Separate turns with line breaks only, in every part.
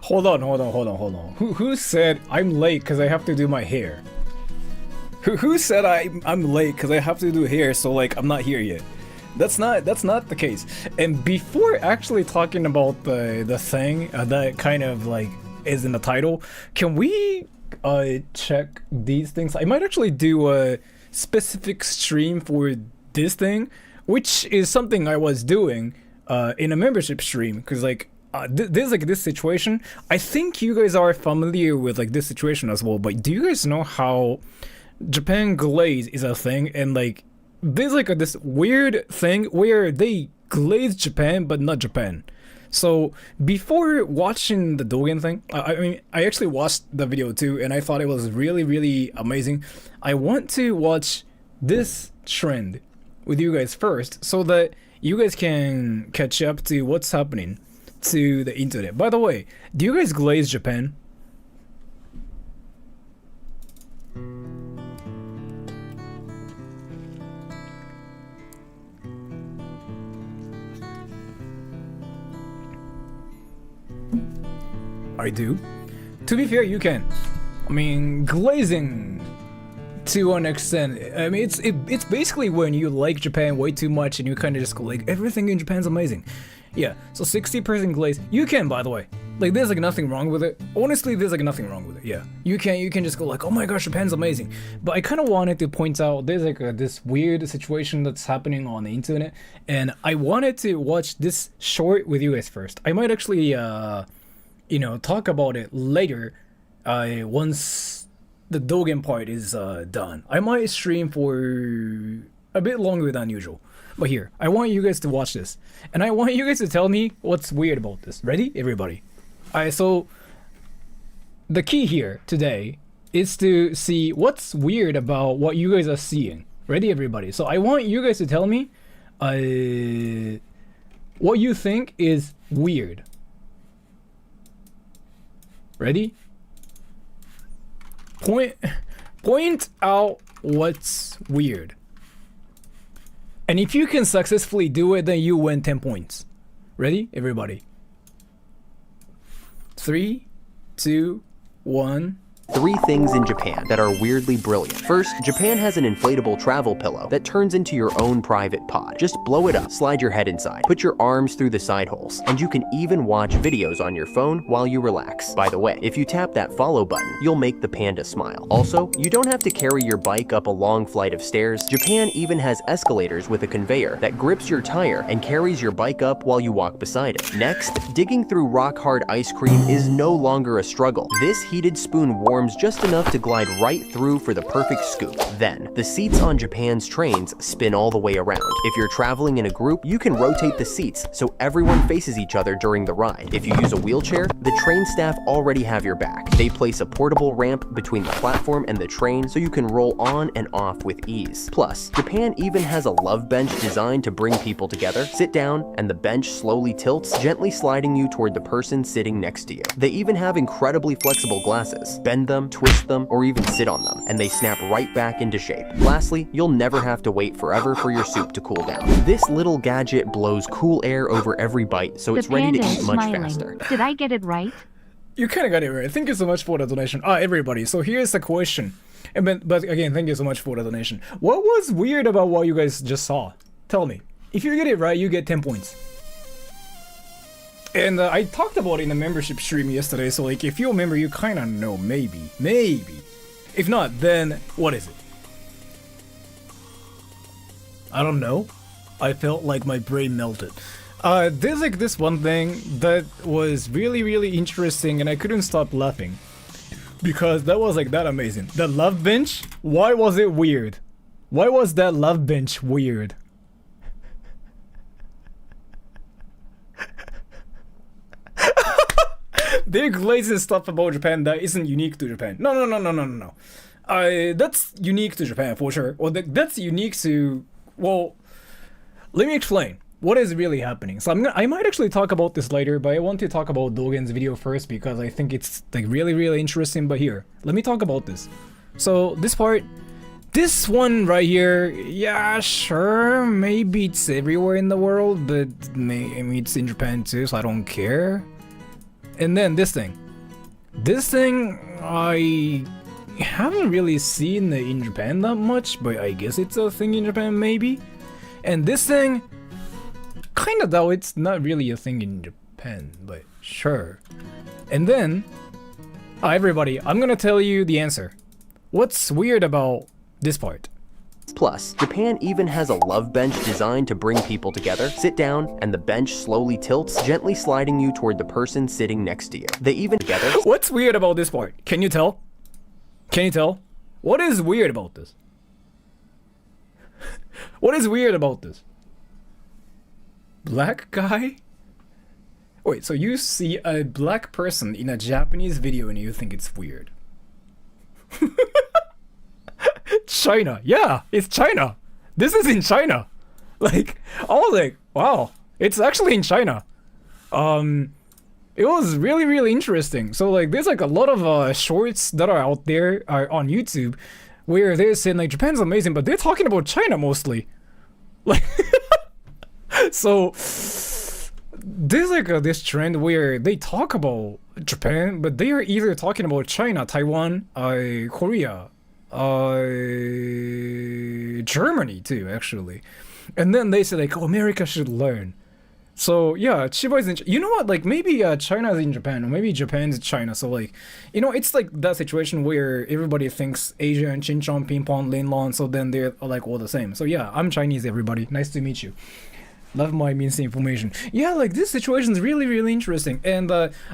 Hold on. Who said I'm late because I have to do my hair? Who said I'm late because I have to do hair, so like I'm not here yet? That's not the case. And before actually talking about the thing that kind of like is in the title, can we check these things? I might actually do a specific stream for this thing, which is something I was doing in a membership stream, because like there's like this situation. I think you guys are familiar with like this situation as well, but do you guys know how Japan glaze is a thing? And like there's like this weird thing where they glaze Japan but not Japan. So before watching the Dogen thing, I mean, I actually watched the video too, and I thought it was really amazing. I want to watch this trend with you guys first, so that you guys can catch up to what's happening to the internet. By the way, do you guys glaze Japan? I do. To be fair, you can. I mean, glazing to an extent. I mean, it's basically when you like Japan way too much and you kind of just go like, everything in Japan's amazing. Yeah, so 60% glaze. You can, by the way. Like, there's like nothing wrong with it. Honestly, there's like nothing wrong with it. Yeah, you can just go like, oh my gosh, Japan's amazing. But I kind of wanted to point out there's like this weird situation that's happening on the internet, and I wanted to watch this short with you guys first. I might actually talk about it later once the Dogen part is done. I might stream for a bit longer than usual. But here, I want you guys to watch this. And I want you guys to tell me what's weird about this. Ready? Everybody. Alright, so the key here today is to see what's weird about what you guys are seeing. Ready, everybody? So I want you guys to tell me what you think is weird. Ready? Point out what's weird. And if you can successfully do it, then you win 10 points. Ready, everybody? 3, 2, 1.
3 things in Japan that are weirdly brilliant. First, Japan has an inflatable travel pillow that turns into your own private pod. Just blow it up, slide your head inside, put your arms through the side holes, and you can even watch videos on your phone while you relax. By the way, if you tap that follow button, you'll make the panda smile. Also, you don't have to carry your bike up a long flight of stairs. Japan even has escalators with a conveyor that grips your tire and carries your bike up while you walk beside it. Next, digging through rock-hard ice cream is no longer a struggle. This heated spoon warms just enough to glide right through for the perfect scoop. Then, the seats on Japan's trains spin all the way around. If you're traveling in a group, you can rotate the seats so everyone faces each other during the ride. If you use a wheelchair, the train staff already have your back. They place a portable ramp between the platform and the train so you can roll on and off with ease. Plus, Japan even has a love bench designed to bring people together. Sit down, and the bench slowly tilts, gently sliding you toward the person sitting next to you. They even have incredibly flexible glasses. Bend them, twist them, or even sit on them, and they snap right back into shape. Lastly, you'll never have to wait forever for your soup to cool down. This little gadget blows cool air over every bite, so it's ready to eat much faster.
Did I get it right?
You kind of got it right. Thank you so much for the donation. Everybody, so here's the question. But again, thank you so much for the donation. What was weird about what you guys just saw? Tell me. If you get it right, you get 10 points. And I talked about it in the membership stream yesterday, so like if you remember, you kind of know, maybe. If not, then what is it? I don't know. I felt like my brain melted. There's like this one thing that was really interesting, and I couldn't stop laughing because that was like that amazing. The love bench. Why was it weird? Why was that love bench weird? They're glazing stuff about Japan that isn't unique to Japan. No. That's unique to Japan for sure. Well, that's unique to. Well, let me explain what is really happening. So I might actually talk about this later, but I want to talk about Dogen's video first because I think it's like really interesting. But here, let me talk about this. So this part, this one right here, yeah, sure, maybe it's everywhere in the world, but maybe it's in Japan too, so I don't care. And then this thing. This thing, I haven't really seen it in Japan that much, but I guess it's a thing in Japan, maybe. And this thing, kinda though, it's not really a thing in Japan, but sure. And then, everybody, I'm gonna tell you the answer. What's weird about this part?
Plus, Japan even has a love bench designed to bring people together. Sit down, and the bench slowly tilts, gently sliding you toward the person sitting next to you. They even together.
What's weird about this part? Can you tell? Can you tell? What is weird about this? What is weird about this? Black guy? Wait, so you see a black person in a Japanese video and you think it's weird? China. Yeah, it's China. This is in China. Like, I was like, wow, it's actually in China. It was really, really interesting. So like, there's like a lot of shorts that are out there on YouTube where they're saying like Japan's amazing, but they're talking about China mostly. Like, so there's like this trend where they talk about Japan, but they are either talking about China, Taiwan, Korea, Germany too, actually. And then they say like, oh, America should learn. So yeah, Chiba is in you know what, like maybe China is in Japan, or maybe Japan's in China. So like, you know, it's like that situation where everybody thinks Asia and Chinchon, Ping Pong, Lin Lon, so then they're like all the same. So yeah, I'm Chinese, everybody. Nice to meet you. Love my misinformation. Yeah, like this situation is really, really interesting. And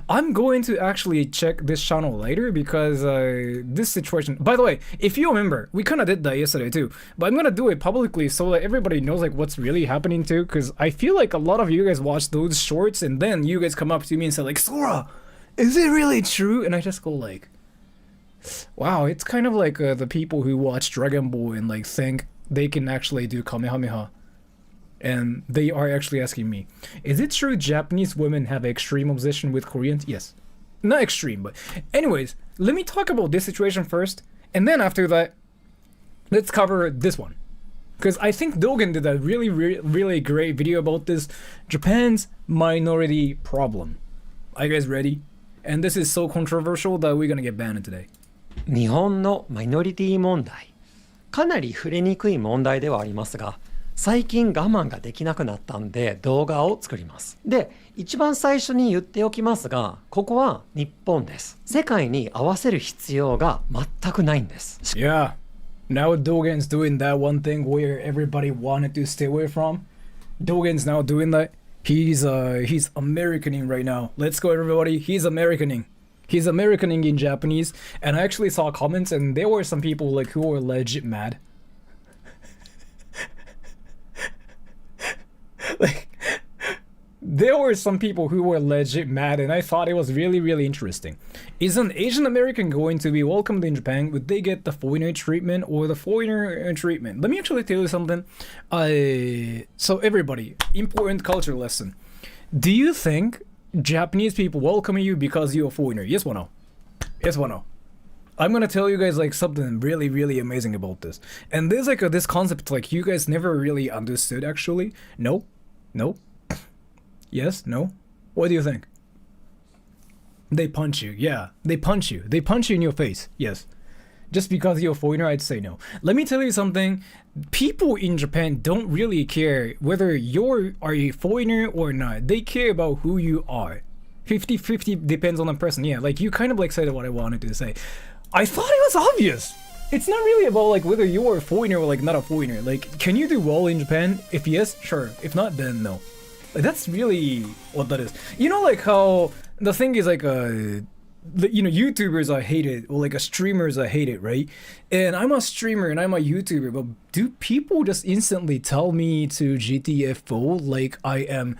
I'm going to actually check this channel later because this situation... By the way, if you remember, we kind of did that yesterday too. But I'm going to do it publicly so that everybody knows like what's really happening too. Because I feel like a lot of you guys watch those shorts and then you guys come up to me and say like, Sora, is it really true? And I just go like, wow, it's kind of like the people who watch Dragon Ball and like think they can actually do Kamehameha. And they are actually asking me, is it true Japanese women have extreme obsession with Koreans? Yes. Not extreme, but anyways, let me talk about this situation first. And then after that, let's cover this one. Because I think Dogen did a really, really great video about this. Japan's minority problem. Are you guys ready? And this is so controversial that we're gonna get banned today.
日本のマイノリティ問題。かなり触れにくい問題ではありますが、最近我慢ができなくなったんで動画を作ります。で、一番最初に言っておきますが、ここは日本です。世界に合わせる必要が全くないんです。
Yeah, now Dogen's doing that one thing where everybody wanted to stay away from. Dogen's now doing that. He's Americaning right now. Let's go everybody. He's Americaning. He's Americaning in Japanese. And I actually saw comments and there were some people like who were legit mad. Like, there were some people who were legit mad, and I thought it was really, really interesting. Is an Asian American going to be welcomed in Japan? Would they get the foreigner treatment or the foreigner treatment? Let me actually tell you something. So everybody, important culture lesson. Do you think Japanese people welcome you because you're a foreigner? Yes or no? Yes or no? I'm gonna tell you guys like something really, really amazing about this. And there's like this concept like you guys never really understood actually. No? No? Yes? No? What do you think? They punch you. Yeah, they punch you. They punch you in your face. Yes. Just because you're a foreigner, I'd say no. Let me tell you something. People in Japan don't really care whether you're a foreigner or not. They care about who you are. 50-50 depends on the person. Yeah, like you kind of like said what I wanted to say. I thought it was obvious. It's not really about like whether you're a foreigner or like not a foreigner. Like, can you do well in Japan? If yes, sure. If not, then no. Like, that's really what that is. You know, like how the thing is like you know, YouTubers are hated or like streamers are hated, right? And I'm a streamer and I'm a YouTuber, but do people just instantly tell me to GTFO like I am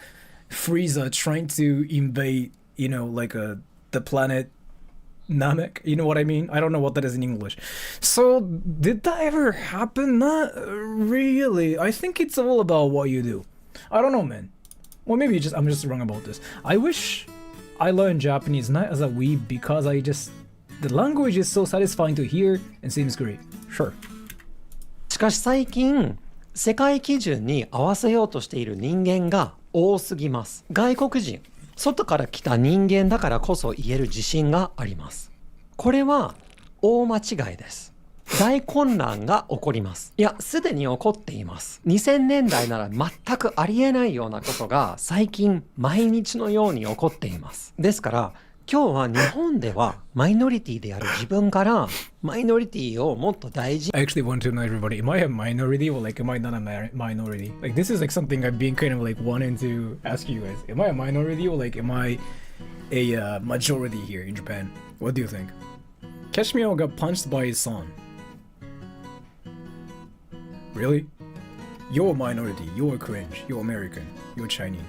Frieza trying to invade, you know, like the planet Namek, you know what I mean? I don't know what that is in English. So, did that ever happen? Not really. I think it's all about what you do. I don't know, man. Well, maybe I'm just wrong about this. I wish I learned Japanese not as a weeb because the language is so satisfying to hear and seems great. Sure.
しかし最近、世界基準に合わせようとしている人間が多すぎます。外国人、外から来た人間だからこそ言える自信があります。これは大間違いです。大混乱が起こります。いや、すでに起こっています。2000年代なら全くありえないようなことが最近毎日のように起こっています。ですから今日は日本ではマイノリティである自分からマイノリティをもっと大事。
I actually want to know everybody, am I a minority or like am I not a minority? Like this is like something I've been kind of like wanting to ask you guys. Am I a minority or like am I a majority here in Japan? What do you think? Kashmir got punched by his son. Really? You're a minority, you're cringe, you're American, you're Chinese.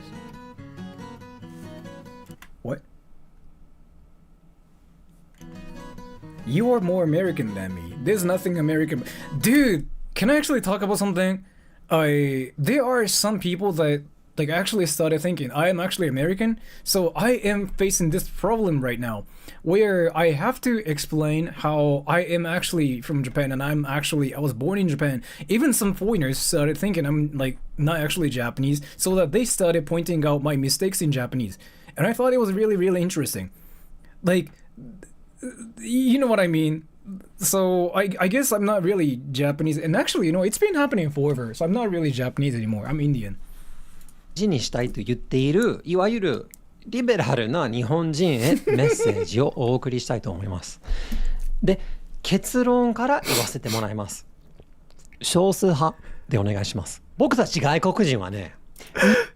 What? You are more American than me. There's nothing American. Dude, can I actually talk about something? There are some people that like actually started thinking I am actually American, so I am facing this problem right now where I have to explain how I am actually from Japan and I was born in Japan. Even some foreigners started thinking I'm like not actually Japanese, so that they started pointing out my mistakes in Japanese, and I thought it was really interesting. Like, you know what I mean? So I guess I'm not really Japanese, and actually, you know, it's been happening forever, so I'm not really Japanese anymore. I'm Indian.
字にしたいと言っているいわゆるリベラルな日本人へメッセージをお送りしたいと思います。で、結論から言わせてもらいます。少数派でお願いします。僕たち外国人はね。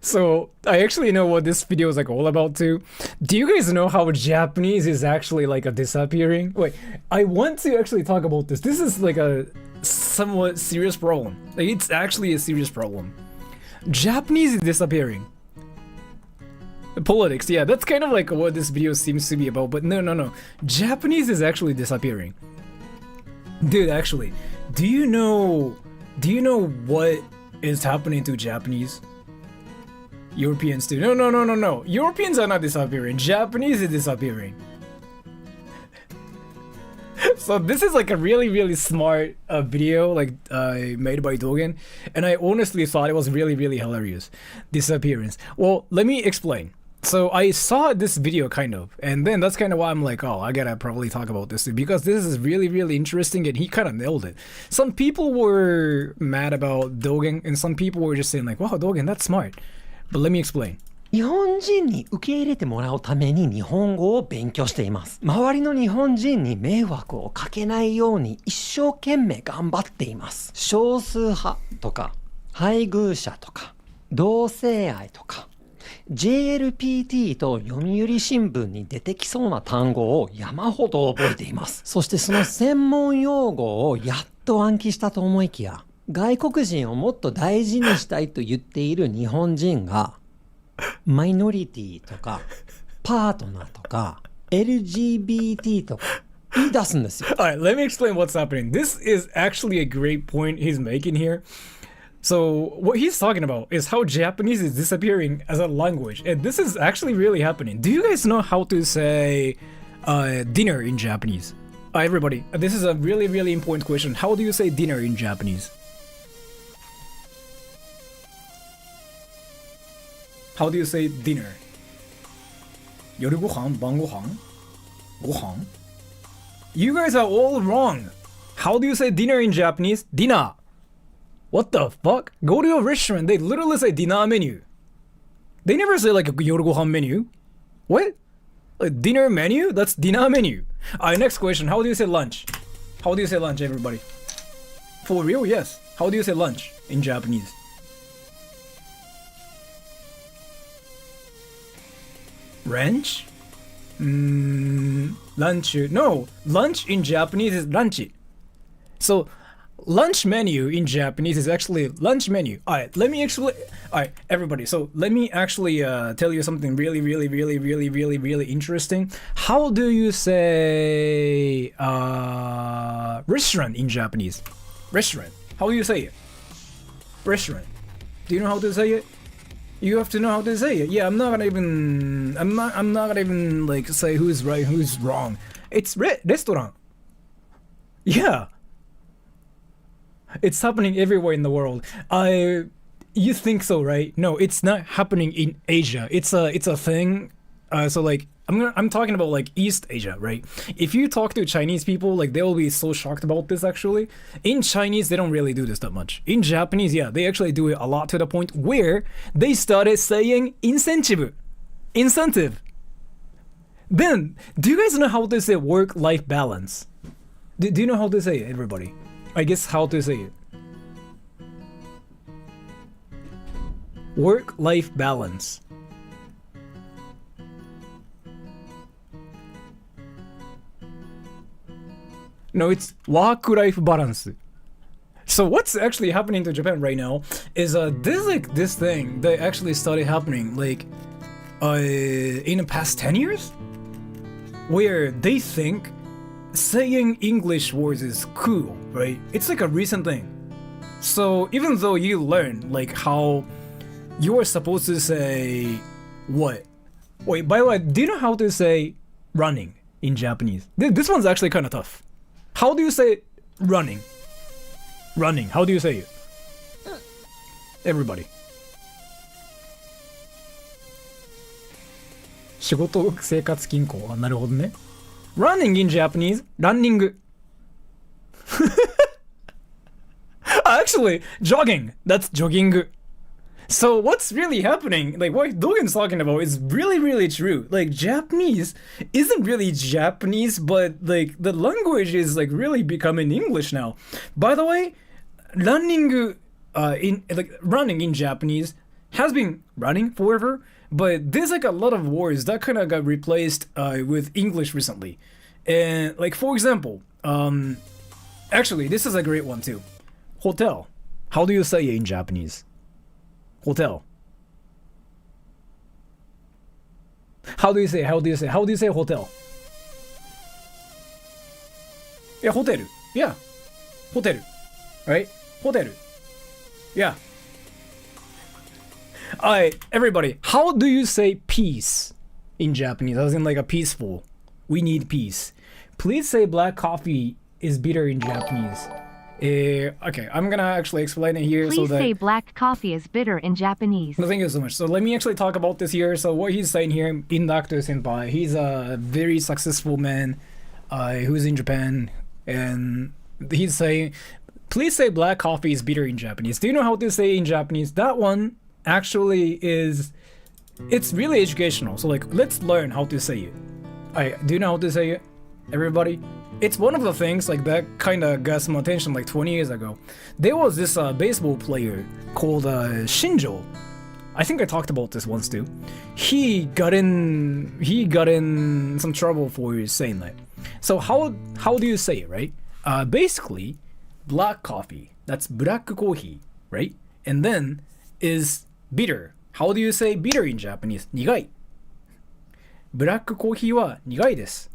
So I actually know what this video is like all about too. Do you guys know how Japanese is actually like a disappearing? Wait, I want to actually talk about this. This is like a somewhat serious problem. Like it's actually a serious problem. Japanese is disappearing. Politics, yeah, that's kind of like what this video seems to be about, but no. Japanese is actually disappearing. Dude, actually, do you know what is happening to Japanese? Europeans too. No. Europeans are not disappearing. Japanese is disappearing. So this is like a really smart video like made by Dogen, and I honestly thought it was really hilarious. Disappearance. Well, let me explain. So I saw this video kind of, and then that's kind of why I'm like, oh, I gotta probably talk about this because this is really interesting, and he kind of nailed it. Some people were mad about Dogen, and some people were just saying like, wow, Dogen, that's smart. But let me explain.
日本人に受け入れてもらうために日本語を勉強しています。周りの日本人に迷惑をかけないように一生懸命頑張っています。少数派とか配偶者とか同性愛とか JLPT と読売新聞に出てきそうな単語を山ほど覚えています。そしてその専門用語をやっと暗記したと思いきや、外国人をもっと大事にしたいと言っている日本人がマイノリティとかパートナーとか LGBT とか言い出すんですよ。
Alright, let me explain what's happening. This is actually a great point he's making here. So what he's talking about is how Japanese is disappearing as a language, and this is actually really happening. Do you guys know how to say dinner in Japanese? Everybody, this is a really important question. How do you say dinner in Japanese? How do you say dinner? 夜ご飯?晩ご飯?ご飯? You guys are all wrong. How do you say dinner in Japanese? Dinner. What the fuck? Go to a restaurant, they literally say dinner menu. They never say like a 夜ご飯 menu. What? Like dinner menu? That's dinner menu. Alright, next question. How do you say lunch? How do you say lunch, everybody? For real? Yes. How do you say lunch in Japanese? Wrench? Lunch. No, lunch in Japanese is lunch. So, lunch menu in Japanese is actually lunch menu. Alright, let me explain. Alright, everybody. So, let me actually tell you something really interesting. How do you say restaurant in Japanese? Restaurant. How do you say it? Restaurant. Do you know how to say it? You have to know how to say it. Yeah, I'm not gonna even like say who's right, who's wrong. It's restaurant. Yeah. It's happening everywhere in the world. You think so, right? No, it's not happening in Asia. It's a thing So like I'm talking about like East Asia, right? If you talk to Chinese people, like they will be so shocked about this actually. In Chinese, they don't really do this that much. In Japanese, yeah, they actually do it a lot to the point where they started saying incentive. Then, do you guys know how to say work-life balance? Do you know how to say it, everybody? I guess how to say it. Work-life balance. No, it's work-life balance. So what's actually happening to Japan right now is there's like this thing that actually started happening like in the past 10 years, where they think saying English words is cool, right? It's like a recent thing. So even though you learn like how you are supposed to say what? Wait, by the way, do you know how to say running in Japanese? This one's actually kind of tough. How do you say running? Running, how do you say it? Everybody. 仕事生活均衡。あ、なるほどね。Running in Japanese, running. Actually, jogging. That's jogging. So what's really happening, like what Dogen's talking about is really, really true. Like Japanese isn't really Japanese, but like the language is like really becoming English now. By the way, running in Japanese has been running forever, but there's like a lot of words that kind of got replaced with English recently. And like for example, actually this is a great one too. Hotel. How do you say it in Japanese? Hotel. How do you say hotel? Yeah, hotel. Yeah. Hotel. Right? Hotel. Yeah. Alright, everybody. How do you say peace in Japanese? As in like a peaceful. We need peace. Please say black coffee is bitter in Japanese. Okay, I'm gonna actually explain it here.
Please say black coffee is bitter in Japanese.
No, thank you so much. So let me actually talk about this here. So what he's saying here, Indactor Senpai, he's a very successful man who's in Japan, and he's saying, please say black coffee is bitter in Japanese. Do you know how to say in Japanese? That one actually is, it's really educational. So like, let's learn how to say it. Do you know how to say it, everybody? It's one of the things like that kind of got some attention like 20 years ago. There was this baseball player called Shinjo. I think I talked about this once too. He got in some trouble for saying that. So how do you say it, right? Basically, black coffee. That's black coffee, right? And then is bitter. How do you say bitter in Japanese? 苦い。black coffee は苦いです。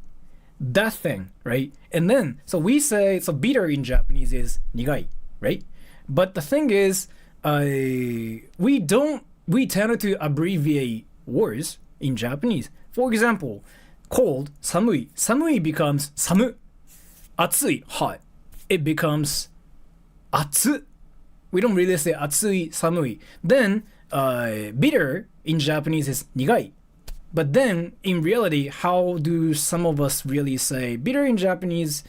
That thing, right? And then, so we say, so bitter in Japanese is 苦い, right? But the thing is, we tend to abbreviate words in Japanese. For example, cold, 寒い. 寒い becomes 寒. 暑い, hot. It becomes 熱. We don't really say 暑い, 寒い. Then, bitter in Japanese is 苦い. But then, in reality, how do some of us really say bitter in Japanese?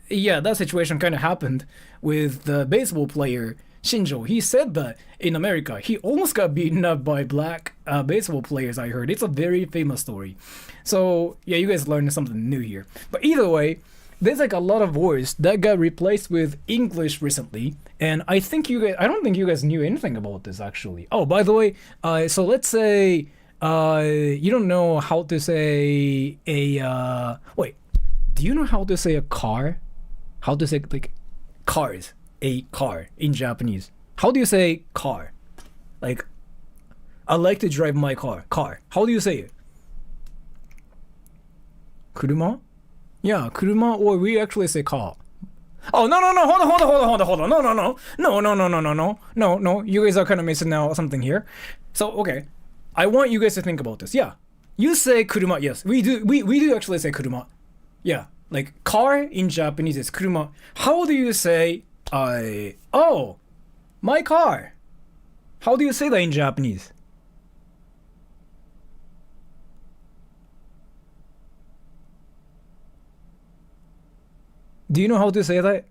Yeah, that situation kind of happened with the baseball player Shinjo. He said that in America, he almost got beaten up by black baseball players, I heard. It's a very famous story. So, yeah, you guys learned something new here. But either way, there's like a lot of words that got replaced with English recently. And I don't think you guys knew anything about this, actually. Oh, by the way, so let's say... you don't know how to say a wait, do you know how to say a car? How to say like cars, a car in Japanese? How do you say car? Like, I like to drive my car. How do you say it? 車? Yeah, 車, or we actually say car. Oh, no, hold on. No, you guys are kind of missing out something here. So, okay. I want you guys to think about this. Yeah. You say kuruma. Yes, we do actually say kuruma. Yeah. Like car in Japanese is kuruma. How do you say oh, my car? How do you say that in Japanese? Do you know how to say that?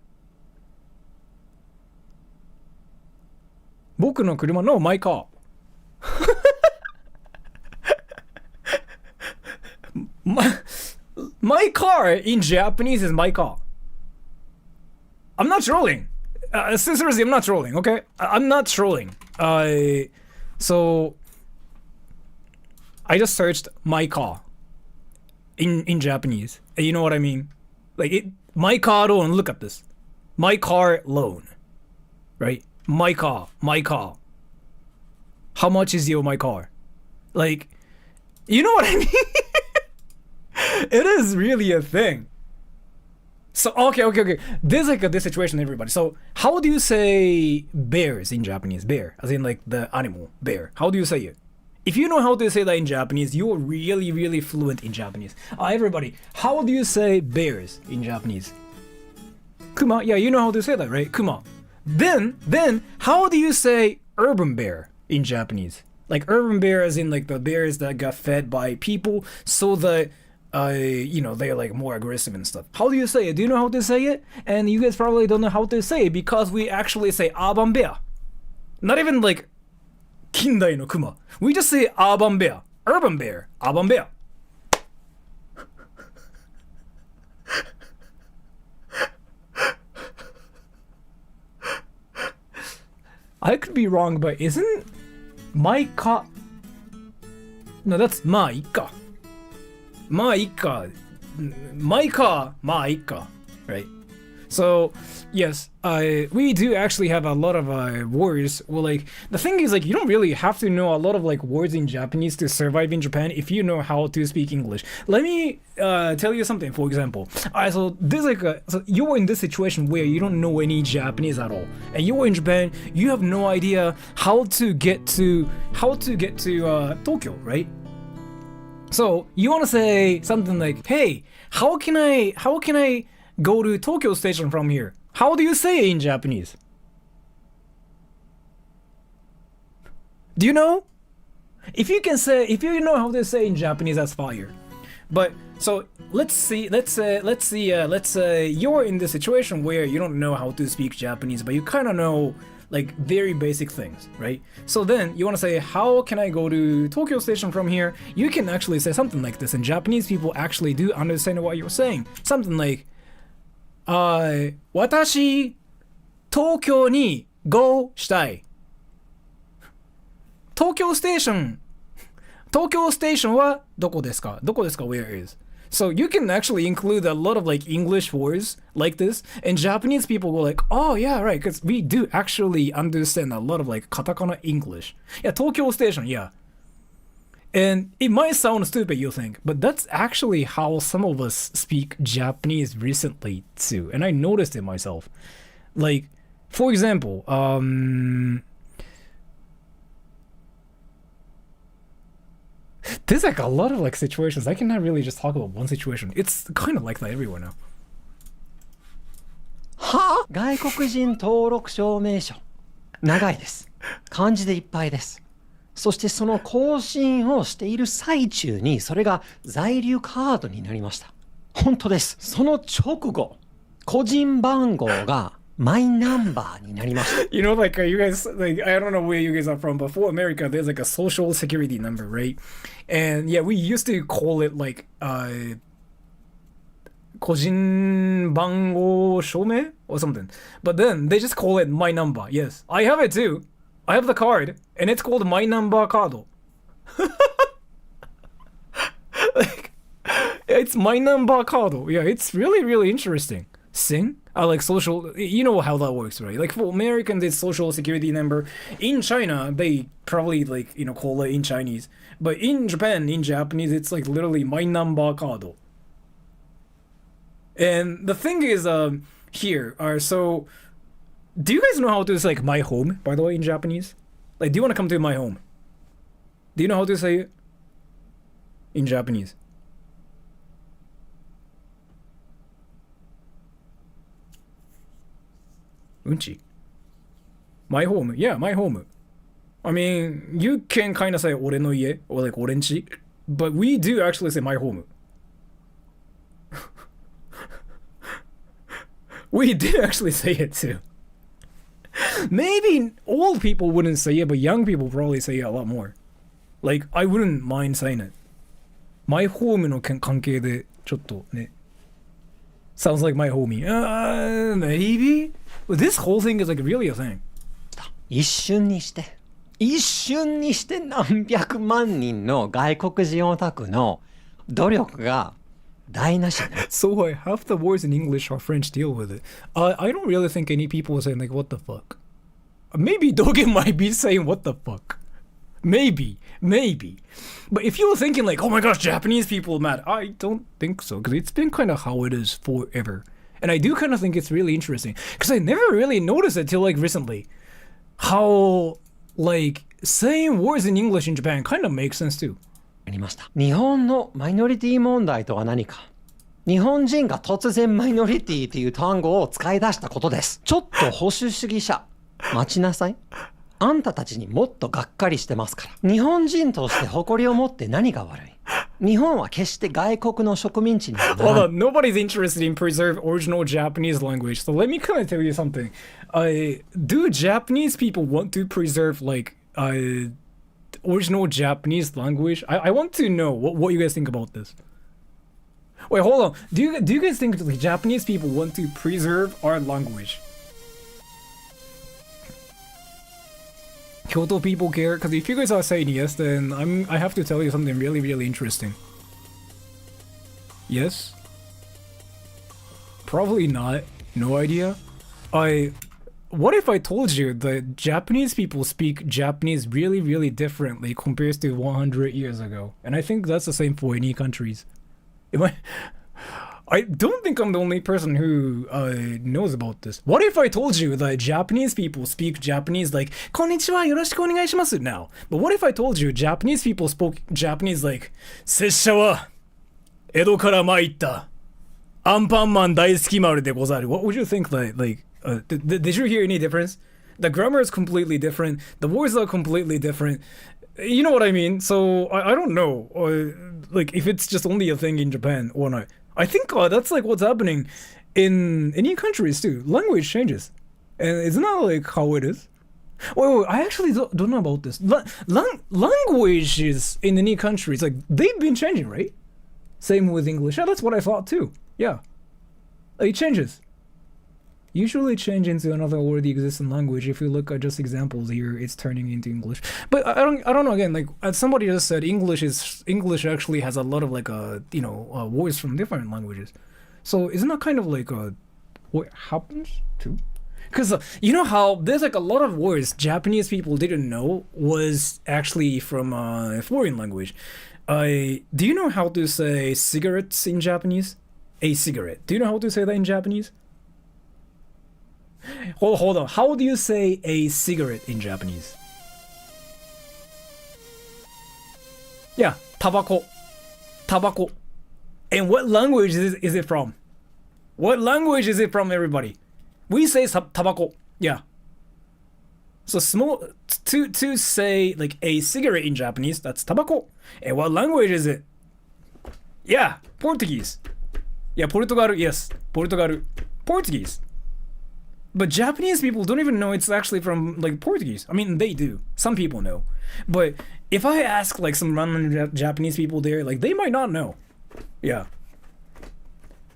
僕の車 No, my car. my car in Japanese is my car. I'm not trolling. Seriously, I'm not trolling, okay? I'm not trolling. So I just searched my car in Japanese. And you know what I mean? Like my car loan, look at this. My car loan. Right? My car. How much is my car? Like, you know what I mean? It is really a thing. So, okay. There's like this situation, everybody. So, how do you say bears in Japanese? Bear, as in like the animal, bear. How do you say it? If you know how to say that in Japanese, you're really, really fluent in Japanese. Everybody, how do you say bears in Japanese? Kuma, yeah, you know how to say that, right? Kuma. Then, how do you say urban bear in Japanese? Like urban bear as in like the bears that got fed by people so that they're like more aggressive and stuff. How do you say it? Do you know how to say it? And you guys probably don't know how to say it because we actually say urban bear. Not even like Kindai no Kuma. We just say urban bear, urban bear, urban bear. I could be wrong, but isn't my car? No, that's my car. My car, right? So yes, we do actually have a lot of words. Well, like the thing is, like you don't really have to know a lot of like words in Japanese to survive in Japan if you know how to speak English. Let me tell you something. For example, so there's like so you're in this situation where you don't know any Japanese at all, and you're in Japan. You have no idea how to get to Tokyo, right? So you want to say something like, "Hey, how can I go to Tokyo Station from here?" How do you say it in Japanese? Do you know? If you know how to say in Japanese, that's fire. But so let's say you're in the situation where you don't know how to speak Japanese, but you kind of know like very basic things, right? So then you want to say, how can I go to Tokyo Station from here? You can actually say something like this, and Japanese people actually do understand what you're saying. Something like, 私、東京に go したい。東京ステーションはどこですか Where is? So you can actually include a lot of like English words like this, and Japanese people go like, oh yeah, right, because we do actually understand a lot of like katakana English. Yeah, Tokyo Station, yeah. And it might sound stupid, you think, but that's actually how some of us speak Japanese recently too, and I noticed it myself. Like, for example, there's like a lot of like situations. I cannot really just talk about one situation. It's kind of like that everywhere now.
はあ、外国人登録証明書。長いです。漢字でいっぱいです。そしてその更新をしている最中にそれが在留カードになりました。本当です。その直後、個人番号がマイナンバーになりました。
You know, like you guys, like I don't know where you guys are from, but for America, there's like a social security number, right? And yeah, we used to call it like 個人番号証明 or something. But then they just call it my number. Yes, I have it too. I have the card, and it's called my number card. Like, it's my number card. Yeah, it's really, really interesting. Sing? Like social, you know how that works, right? Like for Americans, it's social security number. In China, they probably like, call it in Chinese. But in Japan, in Japanese, it's like literally my number card. And the thing is, here are so. Do you guys know how to say like my home, by the way, in Japanese? Like, do you want to come to my home? Do you know how to say it in Japanese? Unchi. My home. Yeah, my home. I mean, you can kind of say 俺の家 or like 俺んち, but we do actually say my home. We did actually say it too. Maybe old people wouldn't say it, but young people probably say it a lot more. Like, I wouldn't mind saying it. My home の関係でちょっとね。Sounds like my homie. Maybe? But this whole thing is like really a thing.
一瞬にして何百万人の外国人オタクの努力が台無しになる。
So half the words in English or French deal with it. I don't really think any people are saying like, what the fuck? Maybe Dogen might be saying what the fuck. Maybe. But if you were thinking like, oh my gosh, Japanese people are mad, I don't think so, because it's been kind of how it is forever. And I do kind of think it's really interesting, because I never really noticed it till like recently, how like saying words in English in Japan kind of makes sense too.
ありました。日本のマイノリティ問題とは何か。日本人が突然マイノリティという単語を使い出したことです。ちょっと保守主義者。待ちなさい。あんたたちにもっとがっかりしてますから。日本人として誇りを持って何が悪い。日本は決して外国の植民地にはならない。
Hold on, nobody's interested in preserve original Japanese language. So let me kind of tell you something. Do Japanese people want to preserve like original Japanese language? I want to know what you guys think about this. Wait, hold on. Do you guys think that Japanese people want to preserve our language? Kyoto people care? Because if you guys are saying yes, then I have to tell you something really, really interesting. Yes? Probably not. No idea. What if I told you that Japanese people speak Japanese really, really differently compared to 100 years ago? And I think that's the same for any countries. I don't think I'm the only person who knows about this. What if I told you that Japanese people speak Japanese like こんにちはよろしくお願いします now? But what if I told you Japanese people spoke Japanese like 拙者は江戸から参ったアンパンマン大好き丸でござる? What would you think like did you hear any difference? The grammar is completely different. The words are completely different. You know what I mean? So I don't know like if it's just only a thing in Japan or not. I think that's like what's happening in any countries too. Language changes. And isn't that like how it is? Wait, I actually don't know about this. Languages in any countries, like they've been changing, right? Same with English. Yeah, that's what I thought too. Yeah. It changes. Usually change into another already existing language. If you look at just examples here, it's turning into English. But I don't know. Again, like somebody just said, English actually has a lot of like words from different languages. So isn't that kind of like what happens too? Because you know how there's like a lot of words Japanese people didn't know was actually from a foreign language. Do you know how to say cigarettes in Japanese? A cigarette. Do you know how to say that in Japanese? Hold on. How do you say a cigarette in Japanese? Yeah, tabako. Tabako. And what language is it from? What language is it from, everybody? We say tabako. Yeah. So small to say like a cigarette in Japanese, that's tabako. And what language is it? Yeah, Portuguese. Yeah, Portugal. Yes, Portugal. Portuguese. But Japanese people don't even know it's actually from like Portuguese. I mean, they do. Some people know. But if I ask like some random Japanese people there, like they might not know. Yeah.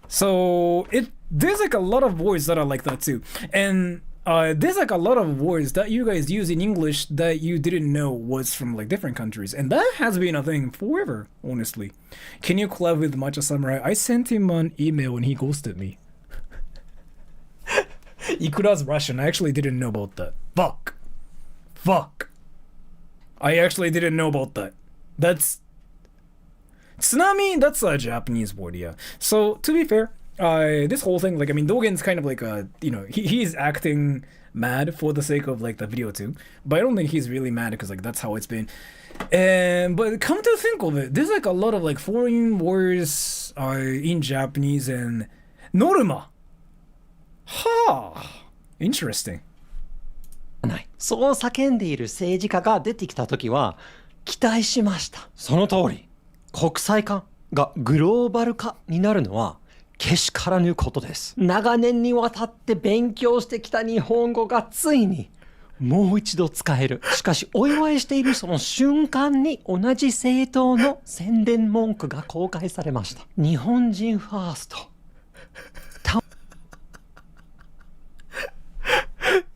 So there's like a lot of words that are like that too. And there's like a lot of words that you guys use in English that you didn't know was from like different countries. And that has been a thing forever, honestly. Can you collab with Matcha Samurai? I sent him an email and he ghosted me. Ikura's Russian. I actually didn't know about that. Fuck. I actually didn't know about that. That's tsunami. That's a Japanese word, yeah. So to be fair, this whole thing, like, I mean, Dogen's kind of like he's acting mad for the sake of like the video too. But I don't think he's really mad because like that's how it's been. But come to think of it, there's like a lot of like foreign words in Japanese and norma. Interesting.
そう叫んでいる政治家が出てきたときは期待しました。その通り。国際化がグローバル化になるのはけしからぬことです。長年にわたって勉強してきた日本語がついにもう一度使える。しかしお祝いしているその瞬間に同じ政党の宣伝文句が公開されました。日本人ファースト。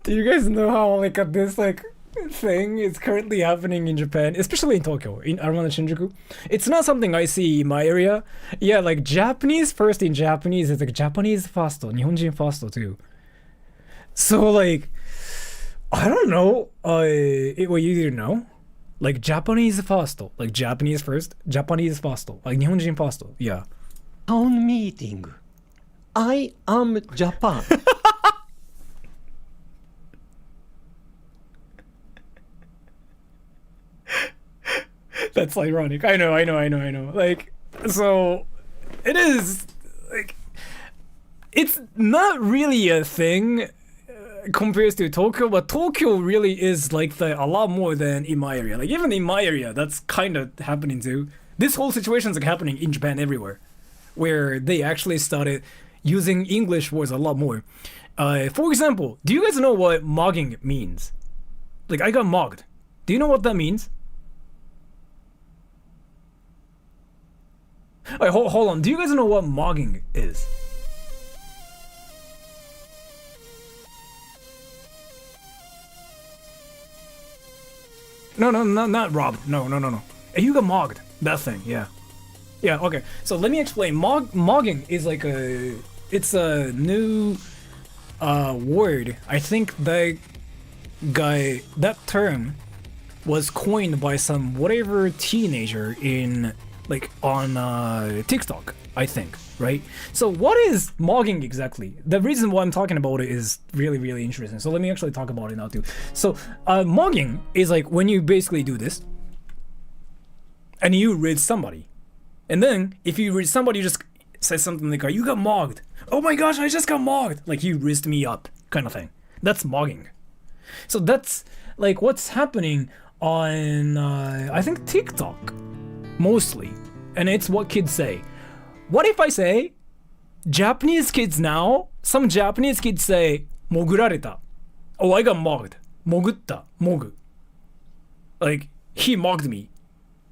Do you guys know how like this like thing is currently happening in Japan, especially in Tokyo, in around Shinjuku? It's not something I see in my area. Yeah, like Japanese first in Japanese is like Japanese first, 日本人 first too. So like, I don't know. What you didn't know? Like Japanese first, like Japanese first, Japanese first, like 日本人 first. Yeah.
Town meeting. I am Japan.
That's ironic. I know. Like, so it is like it's not really a thing compared to Tokyo, but Tokyo really is like a lot more than in my area. Like even in my area, that's kind of happening too. This whole situation is like happening in Japan everywhere, where they actually started using English words a lot more. For example, do you guys know what mugging means? Like I got mugged. Do you know what that means? Wait, hold on. Do you guys know what mugging is? No, not robbed. No. You got mugged. That thing, yeah. Yeah, okay. So let me explain. Mugging is like it's a new word. I think that term was coined by some whatever teenager in like on TikTok, I think, right? So what is mugging exactly? The reason why I'm talking about it is really, really interesting. So let me actually talk about it now too. So mugging is like when you basically do this and you read somebody. And then if you read somebody, you just say something like, you got mugged. Oh my gosh, I just got mugged. Like you rizzed me up kind of thing. That's mugging. So that's like what's happening on, I think TikTok. Mostly. And it's what kids say. What if I say, Japanese kids now, some Japanese kids say, 潜られた. Oh, I got mugged. 潜った. Mogu. Like, he mugged me.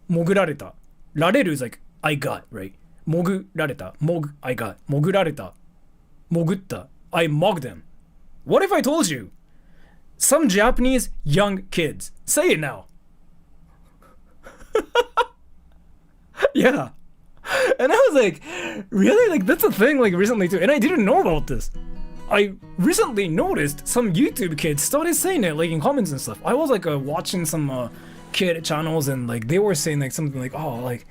潜られた. られる is like, I got, right? 潜られた. Mog, I got. 潜られた. 潜った. I mugged him. What if I told you? Some Japanese young kids. Say it now. Yeah. And I was like, really? Like that's a thing like recently too. And I didn't know about this. I recently noticed some YouTube kids started saying it like in comments and stuff. I was like watching some kid channels and like they were saying like something like, oh, like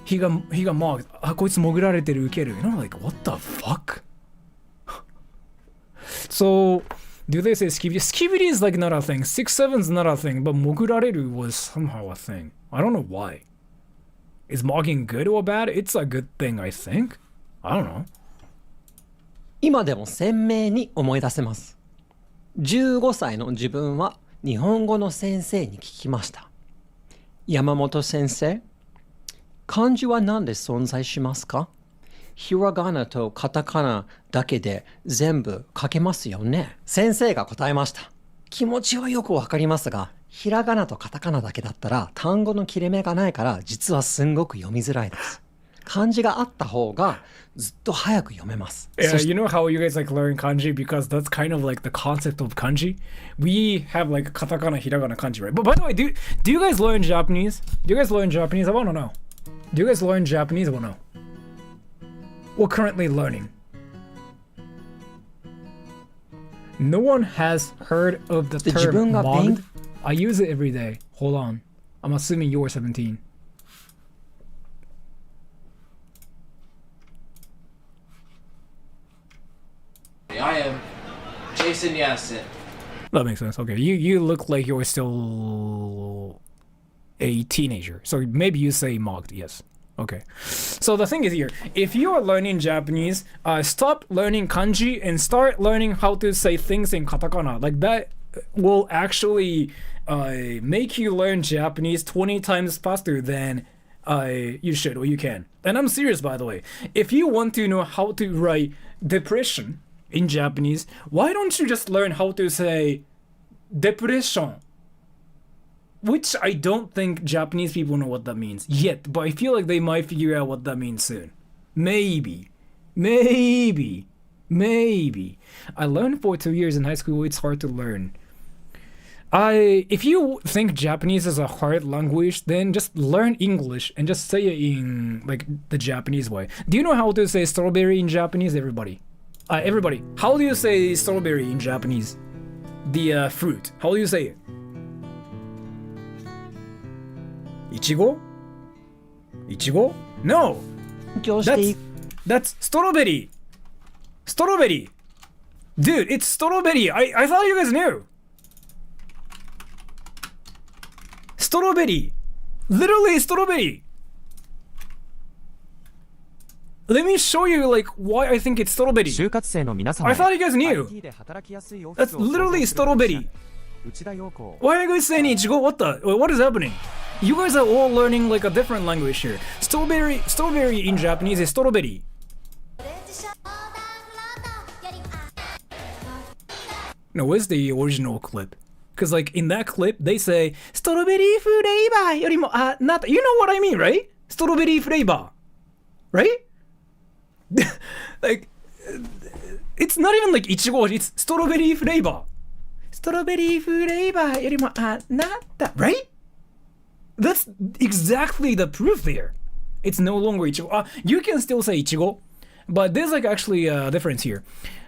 he got mugged. あ、こいつ潜られてる受ける. You know, like what the fuck? So do they say skibidi? Skibidi is like not a thing. 6'7" is not a thing, but 潜られる was somehow a thing. I don't know why. Is mugging good or bad? It's a good thing, I think. I don't know.
今でも鮮明に思い出せます。15歳の自分は日本語の先生に聞きました。山本先生、漢字は何で存在しますか？ひらがなとカタカナだけで全部書けますよね。先生が答えました。気持ちはよくわかりますが、ひらがなとカタカナだけだったら単語の切れ目がないから実はすんごく読みづらいです。漢字があった方がずっと早く読めます。
Yeah, you know how you guys like learn kanji because that's kind of like the concept of kanji. We have like katakana, hiragana, kanji, right? But by the way, do you guys learn Japanese? Do you guys learn Japanese? I want to know. Do you guys learn Japanese? I want to know. We're currently learning. No one has heard of the term mugged. I use it every day. Hold on. I'm assuming you're 17.
I am Jason Yasin.
That makes sense. Okay, you look like you're still a teenager. So maybe you say mugged, yes. Okay. So the thing is here, if you are learning Japanese, stop learning kanji and start learning how to say things in katakana. Like that will actually make you learn Japanese 20 times faster than you should or you can. And I'm serious, by the way. If you want to know how to write depression in Japanese, why don't you just learn how to say depression? Which I don't think Japanese people know what that means yet, but I feel like they might figure out what that means soon. Maybe. I learned for 2 years in high school. It's hard to learn. If you think Japanese is a hard language, then just learn English and just say it in like the Japanese way. Do you know how to say strawberry in Japanese, everybody? Everybody, how do you say strawberry in Japanese? The fruit. How do you say it? Ichigo? Ichigo? No. That's strawberry. Strawberry. Dude, it's strawberry. I thought you guys knew. Strawberry. Literally strawberry. Let me show you like why I think it's strawberry. I thought you guys knew. That's literally strawberry. Why are you guys saying Ichigo? What is happening? You guys are all learning like a different language here. Strawberry in Japanese is strawberry. No, where's the original clip? Because like in that clip they say strawberry flavor よりもnot. You know what I mean, right? Strawberry flavor, right? Like it's not even like ichigo, it's strawberry flavor. Strawberry flavor よりもnot that, right? That's exactly the proof there. It's no longer ichigo. You can still say ichigo, but there's like actually a difference here.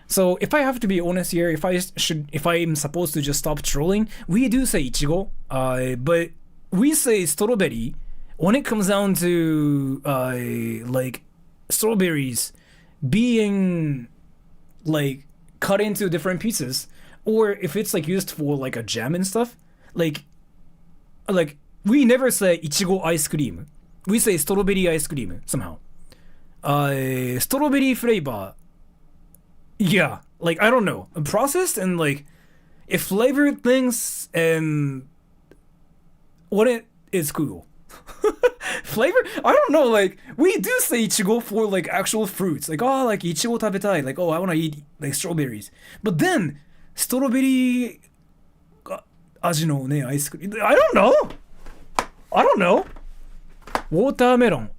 So if I have to be honest here, if I'm supposed to just stop trolling, we do say ichigo, but we say strawberry when it comes down to like strawberries being like cut into different pieces, or if it's like used for like a jam and stuff, like we never say ichigo ice cream. We say strawberry ice cream somehow. Strawberry flavor. Yeah, like I don't know, processed and like if flavored things what it is cool. Flavor? I don't know, like we do say ichigo for like actual fruits, like like ichigo tabetai, like I want to eat like strawberries. But then strawberry aji no ne ice cream. I don't know. Watermelon.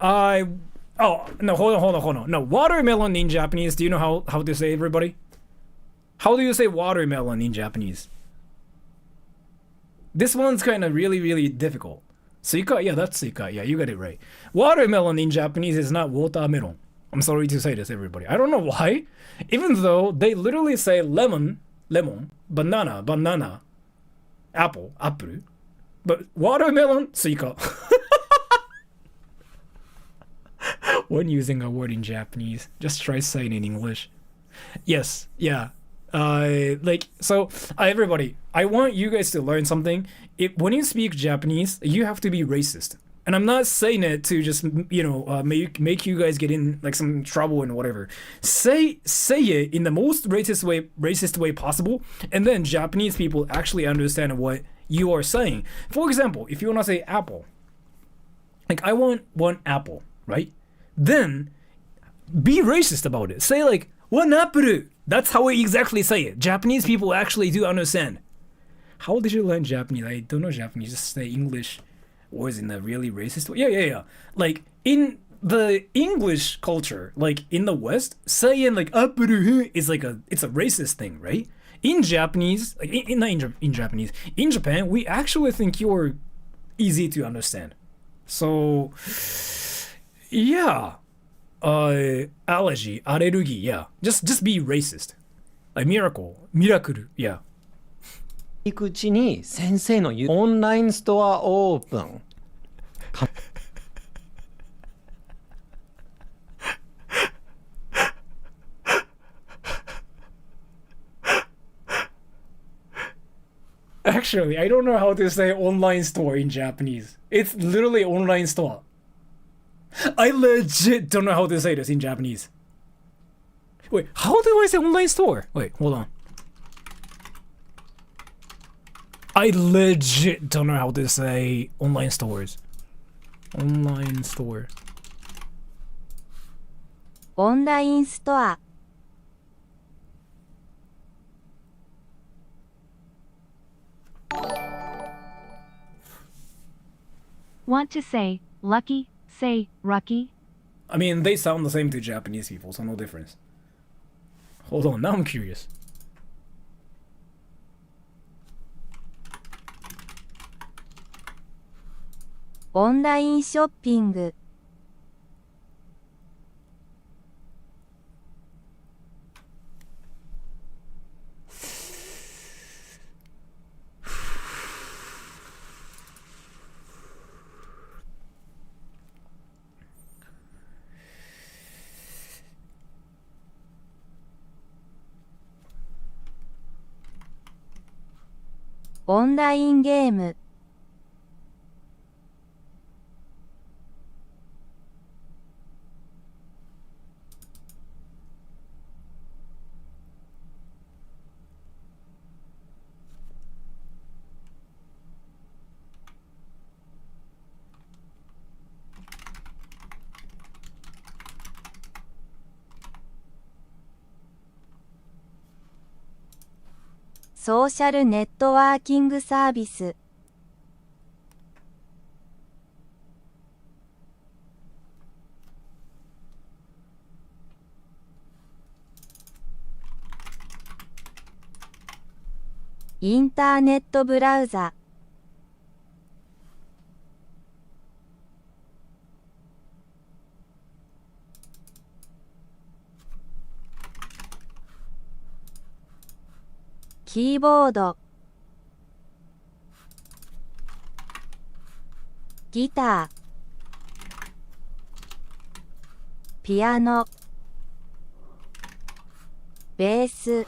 Oh, no, hold on. No, watermelon in Japanese, do you know how to say, everybody? How do you say watermelon in Japanese? This one's kind of really, really difficult. Suika? Yeah, that's suika. Yeah, you got it right. Watermelon in Japanese is not watermelon. I'm sorry to say this, everybody. I don't know why. Even though they literally say lemon, banana, apple. But watermelon, suika. When using a word in Japanese, just try saying it in English. Yes, yeah. Everybody, I want you guys to learn something. When you speak Japanese, you have to be racist. And I'm not saying it to just, make you guys get in like some trouble and whatever. Say it in the most racist way possible, and then Japanese people actually understand what you are saying. For example, if you want to say apple, like I want one apple, right? Then be racist about it. Say like one apple. That's how we exactly say it. Japanese people actually do understand. How did you learn Japanese? I don't know Japanese. Just say English words in a really racist way. Yeah. Like in the English culture, like in the West, saying like apple is like it's a racist thing, right? In Japanese, like in Japanese, in Japan, we actually think you're easy to understand. So. Yeah. Allergy, yeah. Just be racist. Like miracle, yeah.
行くうちに先生の言うオンラインストアオープン。
Actually, I don't know how to say online store in Japanese. It's literally online store. I legit don't know how to say this in Japanese. Wait, how do I say online store? Wait, hold on. I legit don't know how to say online stores. Online store.
オンラインストア。
Want to say, lucky, say, rucky.
I mean, they sound the same to Japanese people, so no difference. Hold on, now I'm curious.
オンラインショッピング。オンラインゲーム。ソーシャルネットワーキングサービス。インターネットブラウザ。キーボード。ギター。ピアノ。ベース。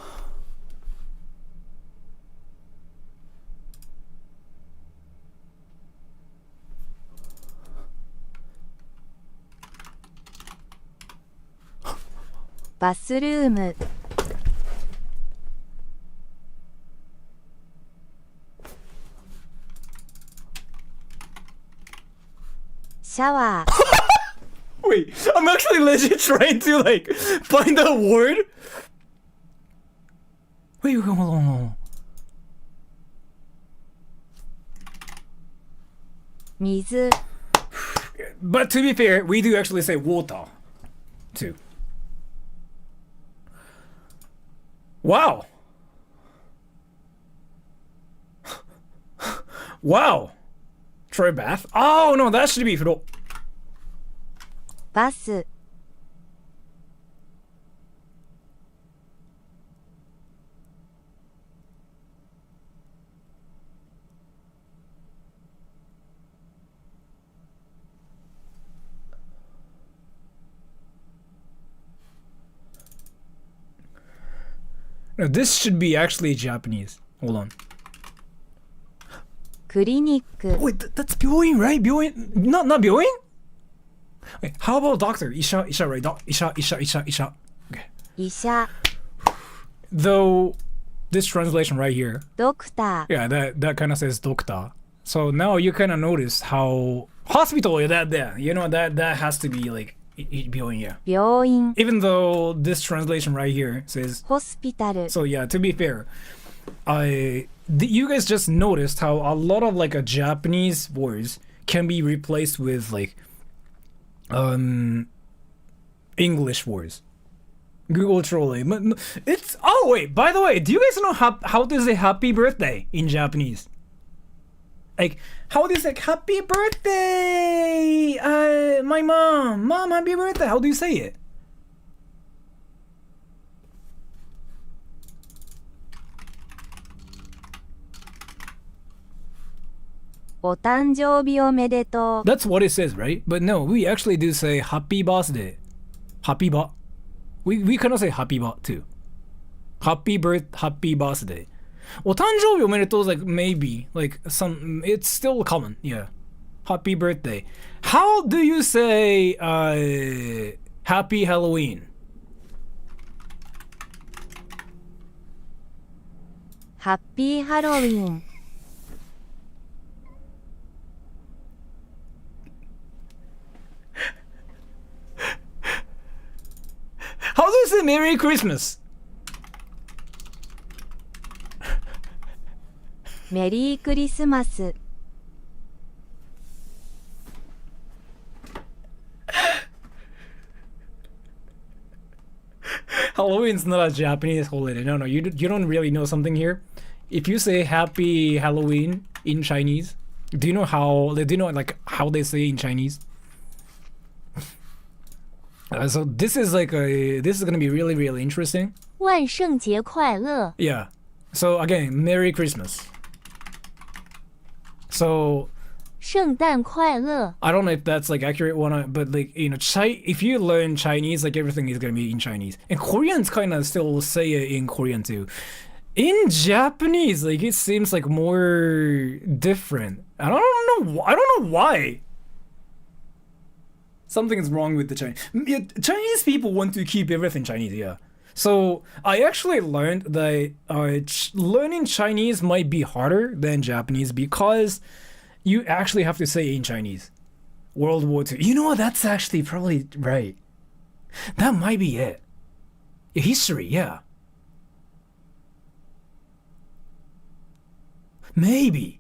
バスルーム。シャワー。
Wait, I'm actually legit trying to like find a word. Wait, hold on.
水。
But to be fair, we do actually say water too. Wow. Wow. Try bath? Oh no, that should be flow.
バス。
No, this should be actually Japanese. Hold on.
クリニック。
Wait, that's 病院, right? 病院? Not 病院? Wait, how about doctor? 医者, right? 医者. Okay.
医者。
Though this translation right here,
ドクター。
yeah, that kind of says doctor. So now you kind of notice how hospital, yeah, that you know that has to be like 病院, yeah.
病院。
Even though this translation right here says
ホスピタル。
so, yeah. To be fair, you guys just noticed how a lot of like a Japanese words can be replaced with like English words. Google trolling. It's wait. By the way, do you guys know how to say happy birthday in Japanese? Like, how do you say happy birthday? My mom, happy birthday. How do you say it?
お誕生日おめでとう。
That's what it says, right? But no, we actually do say happy birthday. Happy ba. We cannot say happy ba too. Happy birthday. お誕生日おめでとう is like maybe like some. It's still common, yeah. Happy birthday. How do you say happy Halloween?
ハッピーハロウィン。
you say Merry Christmas?
メリークリスマス。
Halloween's not a Japanese holiday. No, you don't really know something here. If you say Happy Halloween in Chinese, do you know how they say in Chinese? So this is gonna be really really interesting.
万圣节快乐。
Yeah. So again, Merry Christmas. So
圣诞快乐。
I don't know if that's like accurate one, but like if you learn Chinese, like everything is gonna be in Chinese. And Koreans kind of still say it in Korean too. In Japanese, like it seems like more different. I don't know why. Something is wrong with the Chinese. Chinese people want to keep everything Chinese, yeah. So I actually learned that learning Chinese might be harder than Japanese because you actually have to say in Chinese. World War II. You know what? That's actually probably right. That might be it. History, yeah. Maybe.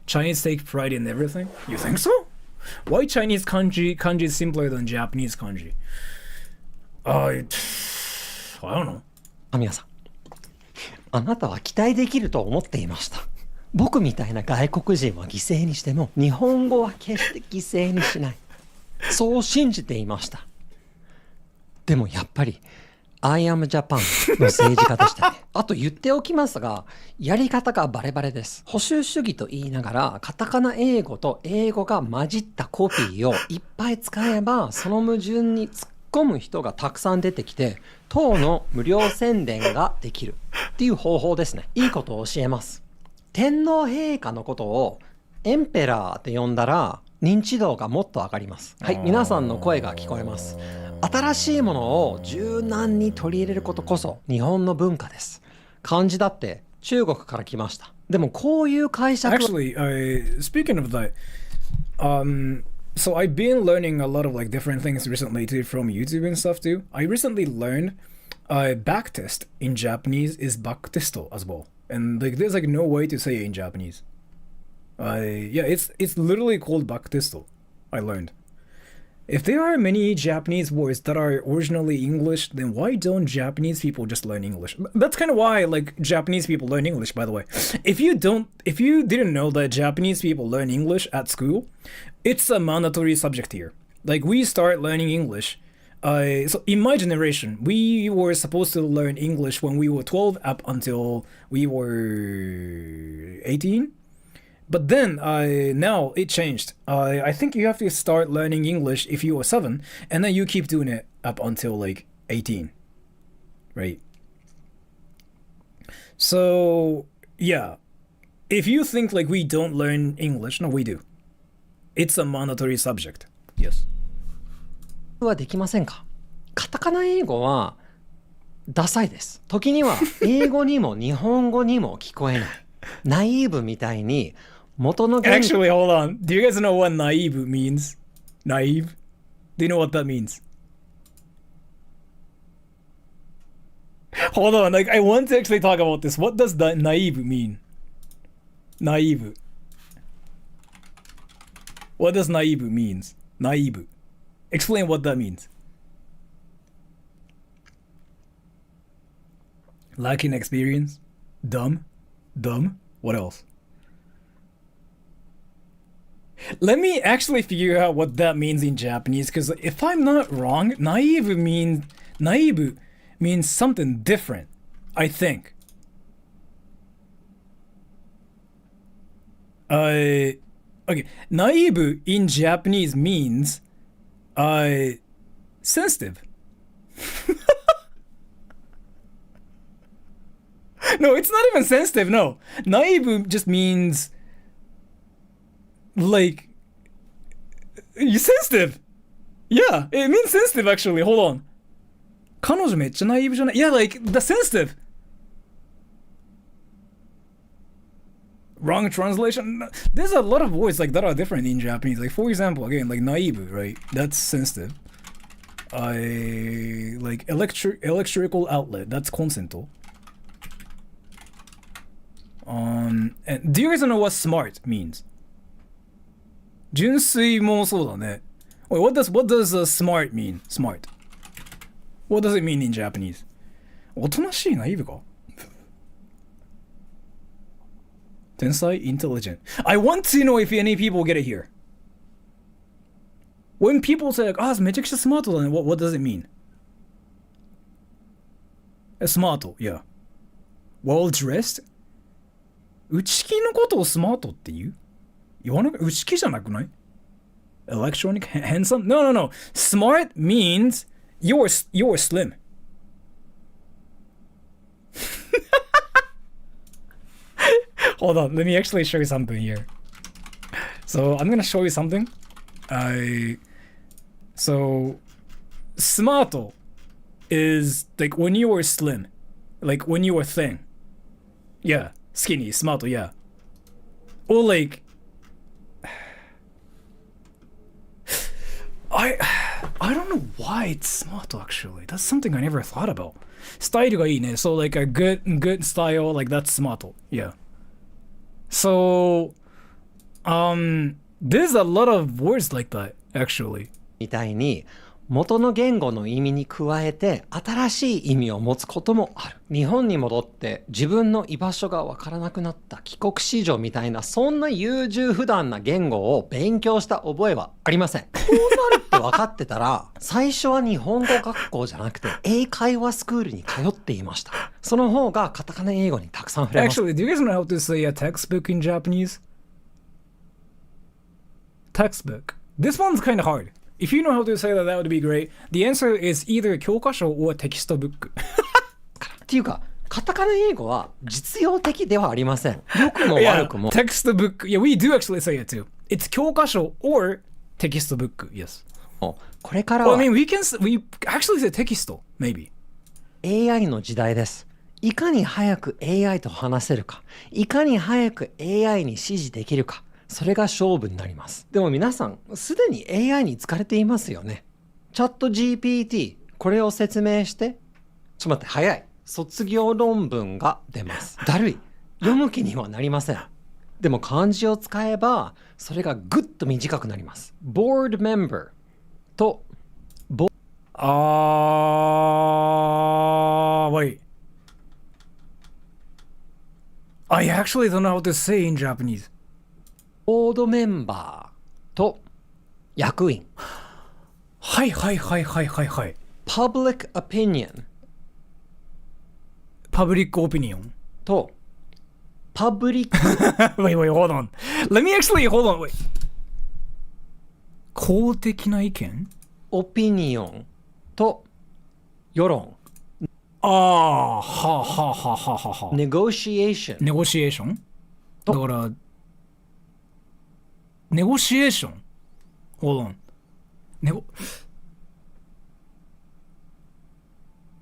Chinese take pride in everything? You think so? Why Chinese kanji is simpler than Japanese kanji? I don't know.
神谷さん、あなたは期待できると思っていました。僕みたいな外国人は犠牲にしても日本語は決して犠牲にしない。そう信じていました。でもやっぱり I am Japan の政治家でしたね。あと言っておきますが、やり方がバレバレです。保守主義と言いながら、カタカナ英語と英語が混じったコピーをいっぱい使えば、その矛盾に突っ込む人がたくさん出てきて、党の無料宣伝ができるっていう方法ですね。いいことを教えます。天皇陛下のことをエンペラーって呼んだら、認知度がもっと上がります。はい、皆さんの声が聞こえます。新しいものを柔軟に取り入れることこそ日本の文化です。漢字だって中国から来ました。でもこういう解釈
Actually, speaking of that, so I've been learning a lot of like different things recently too from YouTube and stuff too. I recently learned backtest in Japanese is backtesto as well. And like there's like no way to say it in Japanese. Yeah, it's literally called backtesto. I learned. If there are many Japanese words that are originally English, then why don't Japanese people just learn English? That's kind of why like Japanese people learn English, by the way. If you didn't know that Japanese people learn English at school, it's a mandatory subject here. Like we start learning English. So in my generation, we were supposed to learn English when we were 12 up until we were 18. But then now it changed. I think you have to start learning English if you were 7, and then you keep doing it up until like 18, right? So yeah, if you think like we don't learn English, no, we do. It's a mandatory subject. Yes.
はできませんか？カタカナ英語はダサいです。時には英語にも日本語にも聞こえない。ナイーブみたいに元の言語
Actually, hold on. Do you guys know what naive means? Naive? Do you know what that means? Hold on, like I want to actually talk about this. What does that naive mean? Naive. What does naive means? Naive. Explain what that means. Lacking experience? Dumb? What else? Let me actually figure out what that means in Japanese, because if I'm not wrong, naive means something different, I think. Okay, naive in Japanese means sensitive. No, it's not even sensitive, no. Naive just means like you sensitive. Yeah, it means sensitive actually. Hold on. 彼女めっちゃナイーブじゃない? Yeah, like the sensitive. Wrong translation. There's a lot of words like that are different in Japanese. Like for example, again, like naive, right? That's sensitive. like electrical outlet. That's consent. And do you guys know what smart means? 純粋もそうだね。Wait, what does smart mean? Smart. What does it mean in Japanese? おとなしいナイーブか天才 intelligent. I want to know if any people get it here. When people say like, めちゃくちゃスマートだね. What does it mean? Smart, yeah. Well dressed? 内気のことをスマートって言わなく内気じゃなくない Electronic handsome? No. Smart means you're slim. Hold on, let me actually show you something here. So I'm gonna show you something. So smart is like when you were slim, like when you were thin. Yeah, skinny, smart, yeah. Or like I don't know why it's smart actually. That's something I never thought about. Style がいいね. So like a good style, like that's smart. Yeah. So there's a lot of words like that actually.
みたいに元の言語の意味に加えて新しい意味を持つこともある。日本に戻って自分の居場所がわからなくなった帰国子女みたいなそんな優柔不断な言語を勉強した覚えはありません。こうなるって分かってたら最初は日本語学校じゃなくて英会話スクールに通っていました。その方がカタカナ英語にたくさん触れます。
Actually, do you guys know how to say a textbook in Japanese? Textbook. This one's kind of hard. If you know how to say that, that would be great. The answer is either 教科書 or textbook.
っていうか、カタカナ英語は実用的ではありません。良くも悪くも。
Textbook. Yeah, we do actually say it too. It's 教科書 or textbook. Yes.
これからは
Well, I mean, we actually say text, maybe.
AI の時代です。いかに早く AI と話せるか、いかに早く AI に指示できるか。それが勝負になります。でも皆さん、すでに AI に疲れていますよね。チャット GPT、これを説明して。ちょっと待って、早い。卒業論文が出ます。だるい。読む気にはなりません。でも漢字を使えば、それがぐっと短くなります。board member と、
wait. I actually don't know how to say in Japanese.
ボードメンバーと役員。
はい。
public opinion
パブリックオピニオン
とパブリック
wait, hold on. Let me actually, hold on, wait. 公的な意見
オピニオンと世論。ネゴシエーション。
ネゴシエーションだからネゴシエーション Hold on.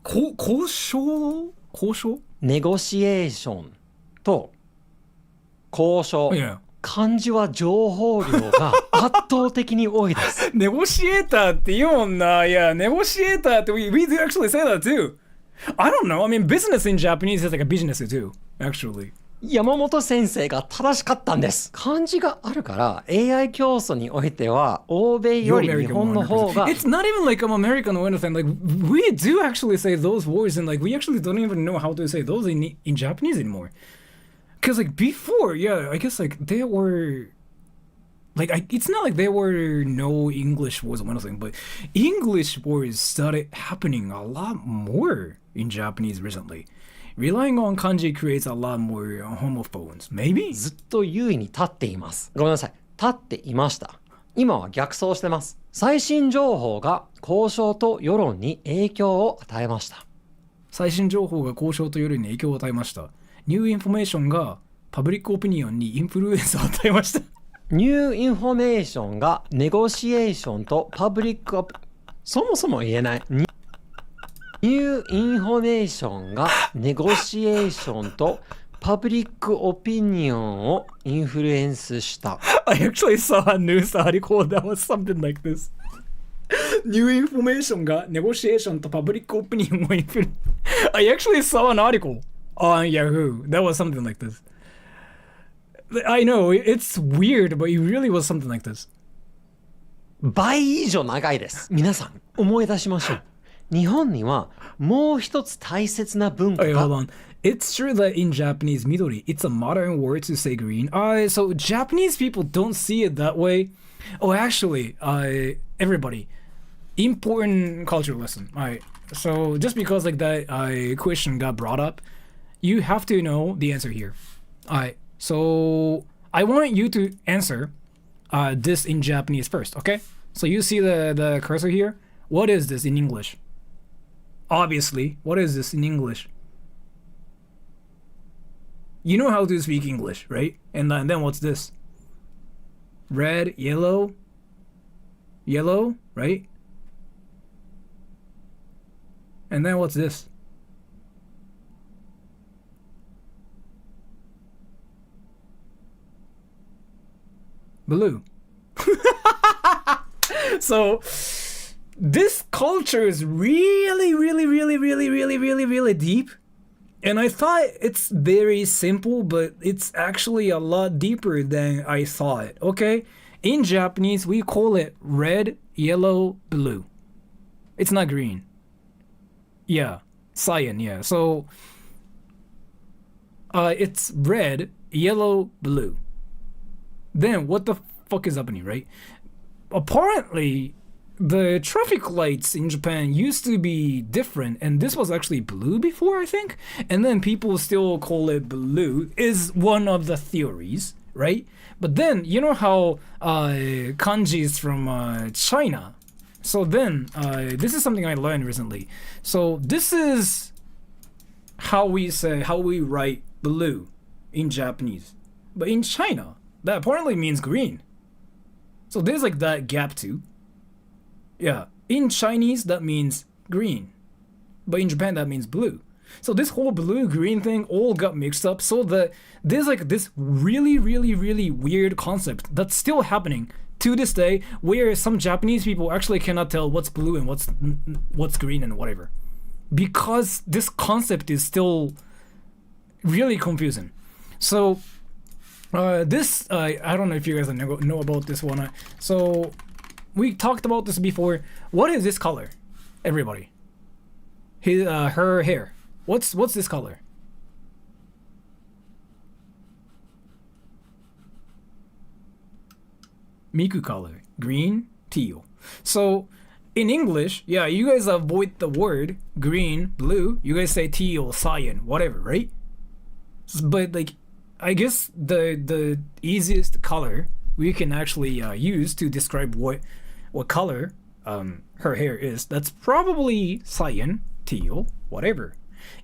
交渉
ネゴシエーションと交渉。
Yeah.
漢字は情報量が圧倒的に多いです。
ネゴシエーターって言うもんな。いや、ネゴシエーターって we do actually say that too. I don't know. I mean, business in Japanese is like a business too, actually.
山本先生が正しかったんです。漢字があるから AI 競争においては欧米より日本の方が
It's not even like I'm American or anything. Like we do actually say those words and like we actually don't even know how to say those in Japanese anymore. Because like before, yeah, I guess like there were like it's not like there were no English words or anything, but English words started happening a lot more in Japanese recently.Relying on kanji creates a lot more homophones. Maybe?
ずっと優位に立っています。ごめんなさい。立っていました。今は逆走してます。最新情報が交渉と世論に影響を与えました。
最新情報が交渉と世論に影響を与えました。ニューインフォメーションがパブリックオピニオンにインフルエンスを与えました。
ニューインフォメーションがネゴシエーションとパブリックそもそも言えない。ニューインフォメーションがネゴシエーションとパブリックオピニオンをインフルエンスした。
I actually saw a news article that was something like this. New information が negotiation と public opinion を influence. I actually saw an article on Yahoo that was something like this. I know, it's weird, but it really was something like this.
倍以上長いです。皆さん思い出しましょう。日本にはもう一つ大切な文化
Okay,
が
hold on. It's true that in Japanese, midori, it's a modern word to say green. So Japanese people don't see it that way. Oh, actually, everybody, important cultural lesson. Alright, so just because like that question got brought up, you have to know the answer here. Alright, so I want you to answer this in Japanese first, okay? So you see the cursor here? What is this in English? Obviously, what is this in English? You know how to speak English, right? And then what's this? Red, yellow, right? And then what's this? Blue. So this culture is really deep. And I thought it's very simple, but it's actually a lot deeper than I thought, okay? In Japanese, we call it red, yellow, blue. It's not green. Yeah, cyan, yeah. So, it's red, yellow, blue. Then what the fuck is happening, right? Apparently, the traffic lights in Japan used to be different, and this was actually blue before, I think. And then people still call it blue, is one of the theories, right? But then, you know how kanji is from China. So then, this is something I learned recently. So this is how we write blue in Japanese. But in China, that apparently means green. So there's like that gap too. Yeah, in Chinese that means green, but in Japan that means blue. So this whole blue-green thing all got mixed up. So there's like this really weird concept that's still happening to this day, where some Japanese people actually cannot tell what's blue and what's green and whatever, because this concept is still really confusing. So this I don't know if you guys know about this one. So we talked about this before. What is this color? Everybody. Her hair. What's this color? Miku color. Green, teal. So in English, yeah, you guys avoid the word green, blue. You guys say teal, cyan, whatever, right? But like, I guess the easiest color we can actually use to describe what color her hair is, that's probably cyan, teal, whatever.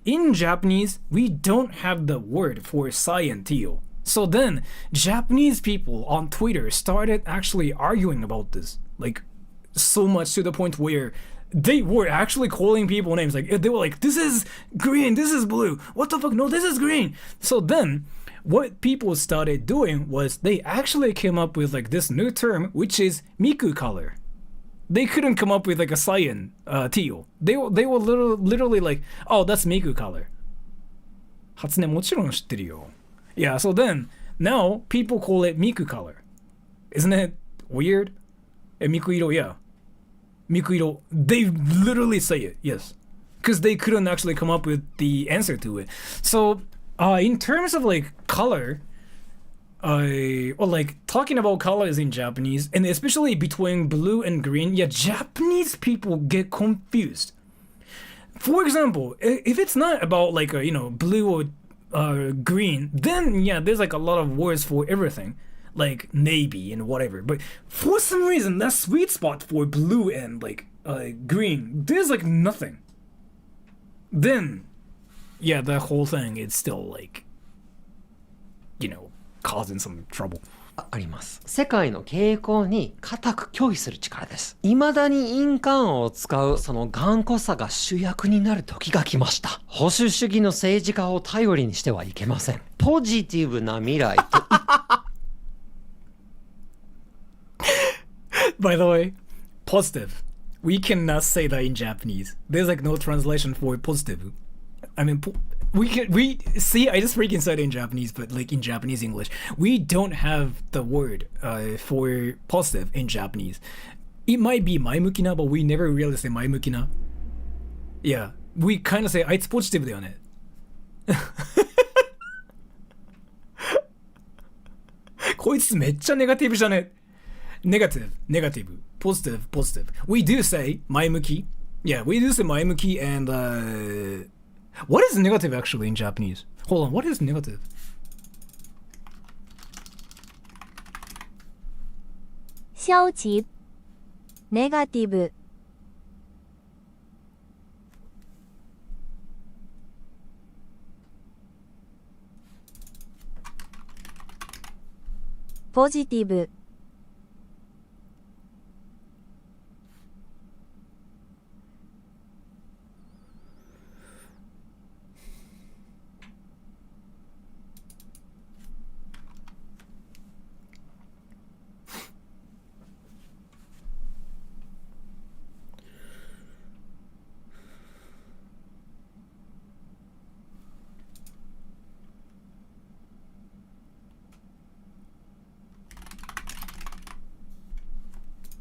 In Japanese, we don't have the word for cyan, teal. So then Japanese people on Twitter started actually arguing about this, like so much to the point where they were actually calling people names. Like they were like, this is green, this is blue, what the fuck, no, this is green. So then what people started doing was they actually came up with like this new term, which is Miku color. They couldn't come up with like a cyan, teal. They were literally like, oh, that's Miku color. 初音もちろん知ってるよ. Yeah, so then now people call it Miku color. Isn't it weird? Miku iro, yeah. Miku iro. They literally say it, yes. Because they couldn't actually come up with the answer to it. So in terms of like color, or like talking about colors in Japanese, and especially between blue and green, yeah, Japanese people get confused. For example, if it's not about like blue or green, then yeah, there's like a lot of words for everything, like navy and whatever. But for some reason, that sweet spot for blue and like green, there's like nothing. Then yeah, the whole thing is still like, causing some trouble.
あります。世界の傾向に固く拒否する力です。未だに印鑑を使うその頑固さが主役になる時が来ました。保守主義の政治家を頼りにしてはいけません。ポジティブな未来と
By the way, positive. We cannot say that in Japanese. There's like no translation for positive. I mean, we see. I just freaking said it in Japanese, but like in Japanese English, we don't have the word for positive in Japanese. It might be 前向きな, but we never really say 前向きな. Yeah, we kind of say あいつポジティブだよね。こいつめっちゃネガティブじゃね。Negative, negative, positive, positive. We do say 前向き. Yeah, we do say 前向き and what is negative actually in Japanese? Hold on, what is negative?
消極ネガティブポジティブ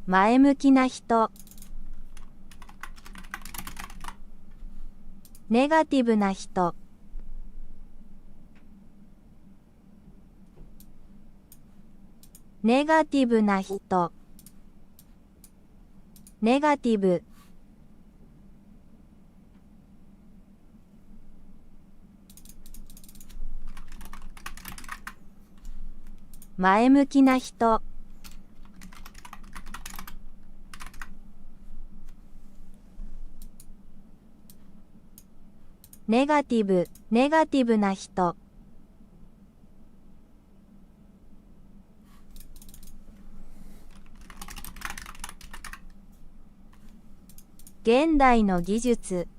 前向きな人ネガティブな人ネガティブな人ネガティブ前向きな人ネガティブ、ネガティブな人現代の技術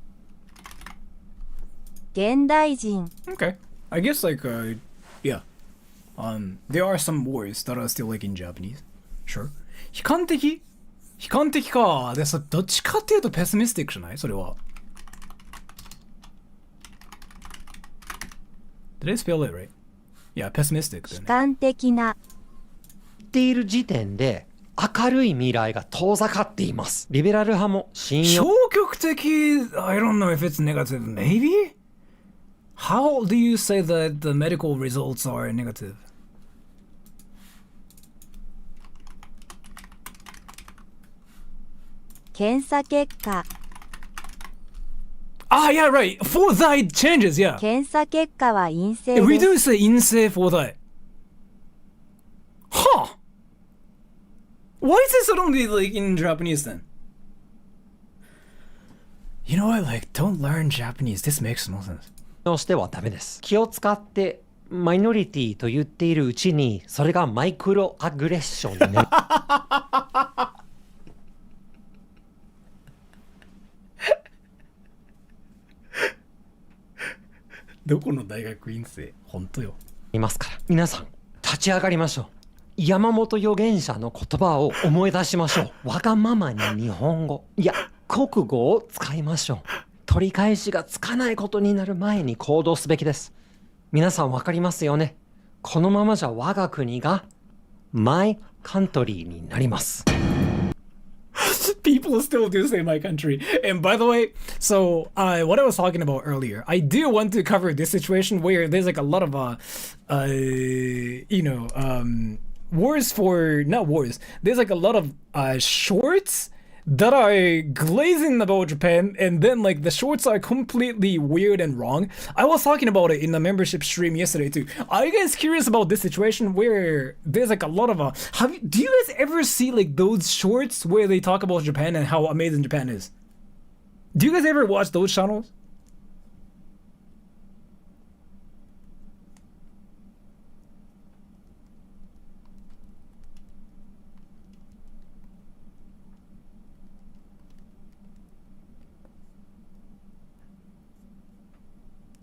現代人
Okay, I guess like yeah, there are some words that are still like in Japanese. Sure. 悲観的か。で、どっちかっていうとペシミスティックじゃない？それは。Did I spell it right? Yeah, pessimistic だよね。
悲観的な
言っている時点で明るい未来が遠ざかっています。リベラル派も信用
消極的 I don't know if it's negative. Maybe? How do you say that the medical results are negative?
検査結果
Ah, yeah, right. For that changes, yeah.
検査結果は陰性
We
で
do
す
say 陰性 for that. Huh. Why is it suddenly like in Japanese then? You know what, like, don't learn Japanese. This makes no sense.
してはダメです。気を使ってマイノリティと言っているうちにそれがマイクロアグレッションになる。
どこの大学院生？本当よ。
いますから。皆さん立ち上がりましょう。山本預言者の言葉を思い出しましょう。わがままに日本語、いや国語を使いましょう。取り返しがつかないことになる前に行動すべきです。皆さんわかりますよね。このままじゃ我が国がマイカントリーになります。
People still do say my country. And by the way, so what I was talking about earlier, I do want to cover this situation where there's like a lot of wars for not wars. There's like a lot of shorts that are glazing about Japan, and then like the shorts are completely weird and wrong. I was talking about it in the membership stream yesterday too. Are you guys curious about this situation where there's like a lot of do you guys ever see like those shorts where they talk about Japan and how amazing Japan is? Do you guys ever watch those channels?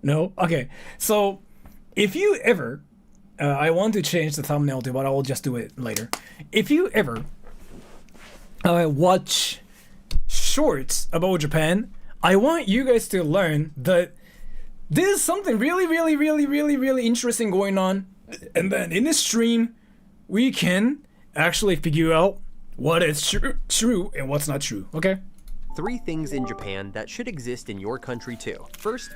No? Okay. So, if you ever, I want to change the thumbnail to, but I will just do it later. If you ever watch shorts about Japan, I want you guys to learn that there's something really interesting going on, and then in this stream, we can actually figure out what is true and what's not true, okay?
3 things in Japan that should exist in your country too. First,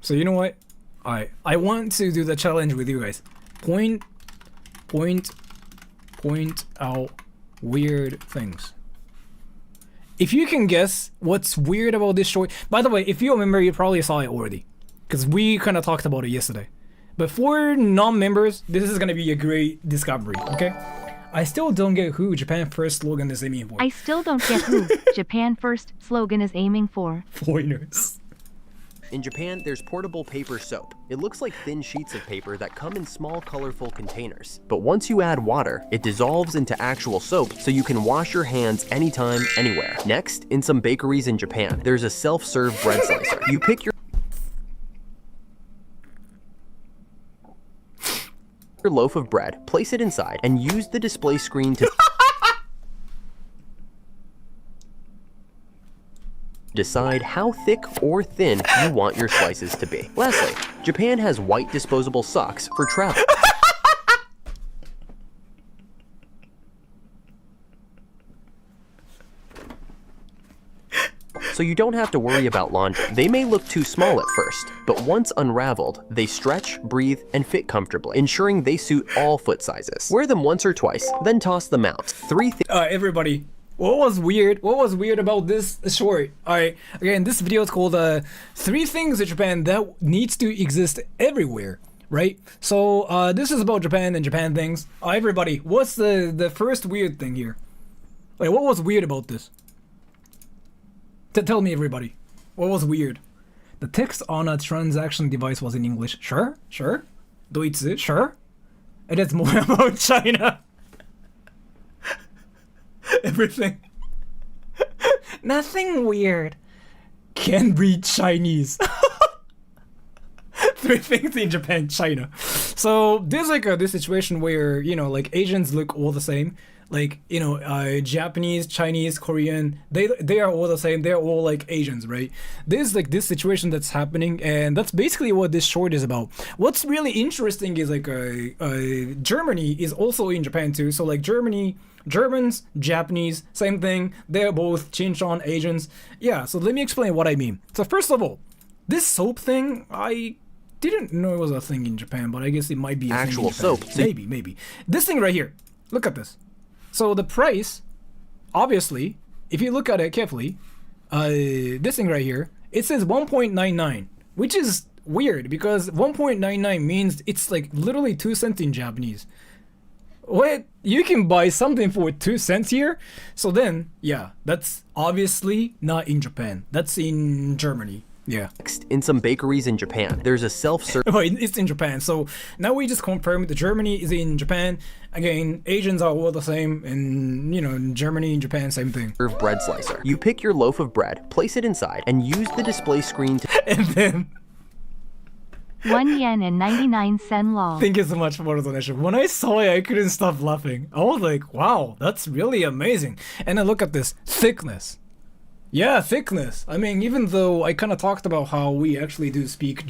So you know what? I want to do the challenge with you guys. Point out weird things. If you can guess what's weird about this short, by the way, if you remember, you probably saw it already, because we kind of talked about it yesterday. But for non-members, this is gonna be a great discovery, okay? I still don't get who Japan First slogan is aiming for.
I still don't get who Japan First slogan is aiming for.
Foreigners.
in Japan, there's portable paper soap. It looks like thin sheets of paper that come in small, colorful containers. But once you add water, it dissolves into actual soap, so you can wash your hands anytime, anywhere. Next, in some bakeries in Japan, there's a self-serve bread slicer. You pick your loaf of bread, place it inside, and use the display screen to decide how thick or thin you want your slices to be. Lastly, Japan has white disposable socks for travel. So you don't have to worry about laundry. They may look too small at first, but once unraveled, they stretch, breathe, and fit comfortably, ensuring they suit all foot sizes. Wear them once or twice, then toss them out.
Everybody, what was weird? What was weird about this short? Again, this video is called 3 things in Japan that needs to exist everywhere, right? So this is about Japan and Japan things. Everybody, what's the first weird thing here? Like, what was weird about this? Tell me, everybody, what was weird? The text on a transaction device was in English. Sure. Deutsch, sure. It is more about China. Everything. Nothing weird. Can read Chinese. 3 things in Japan, China. So there's like this situation where, you know, like Asians look all the same. Like, you know, Japanese, Chinese, Korean, they are all the same. They're all like Asians, right? There's like this situation that's happening, and that's basically what this short is about. What's really interesting is like Germany is also in Japan too. So like Germans, Japanese, same thing. They're both Chinchon Asians. Yeah, so let me explain what I mean. So first of all, this soap thing, I didn't know it was a thing in Japan, but I guess it might be a
actual
thing in
soap.
Maybe. This thing right here, look at this. So the price, obviously, if you look at it carefully, this thing right here, it says 1.99, which is weird because 1.99 means it's like literally 2 cents in Japanese. What? You can buy something for 2 cents here? So then, yeah, that's obviously not in Japan. That's in Germany. Yeah.
Next, in some bakeries in Japan, there's a self-serve
Oh, it's in Japan. So now we just confirmed that Germany is in Japan. Again, Asians are all the same, and you know, in Germany and Japan, same thing.
bread slicer. You pick your loaf of bread, place it inside, and use the display screen to
And then,
1 yen and 99 sen lol.
thank you so much for the donation. When I saw it, I couldn't stop laughing. I was like, wow, that's really amazing. And then look at this thickness. Yeah, thickness. I mean, even though I kind of talked about how we actually do speak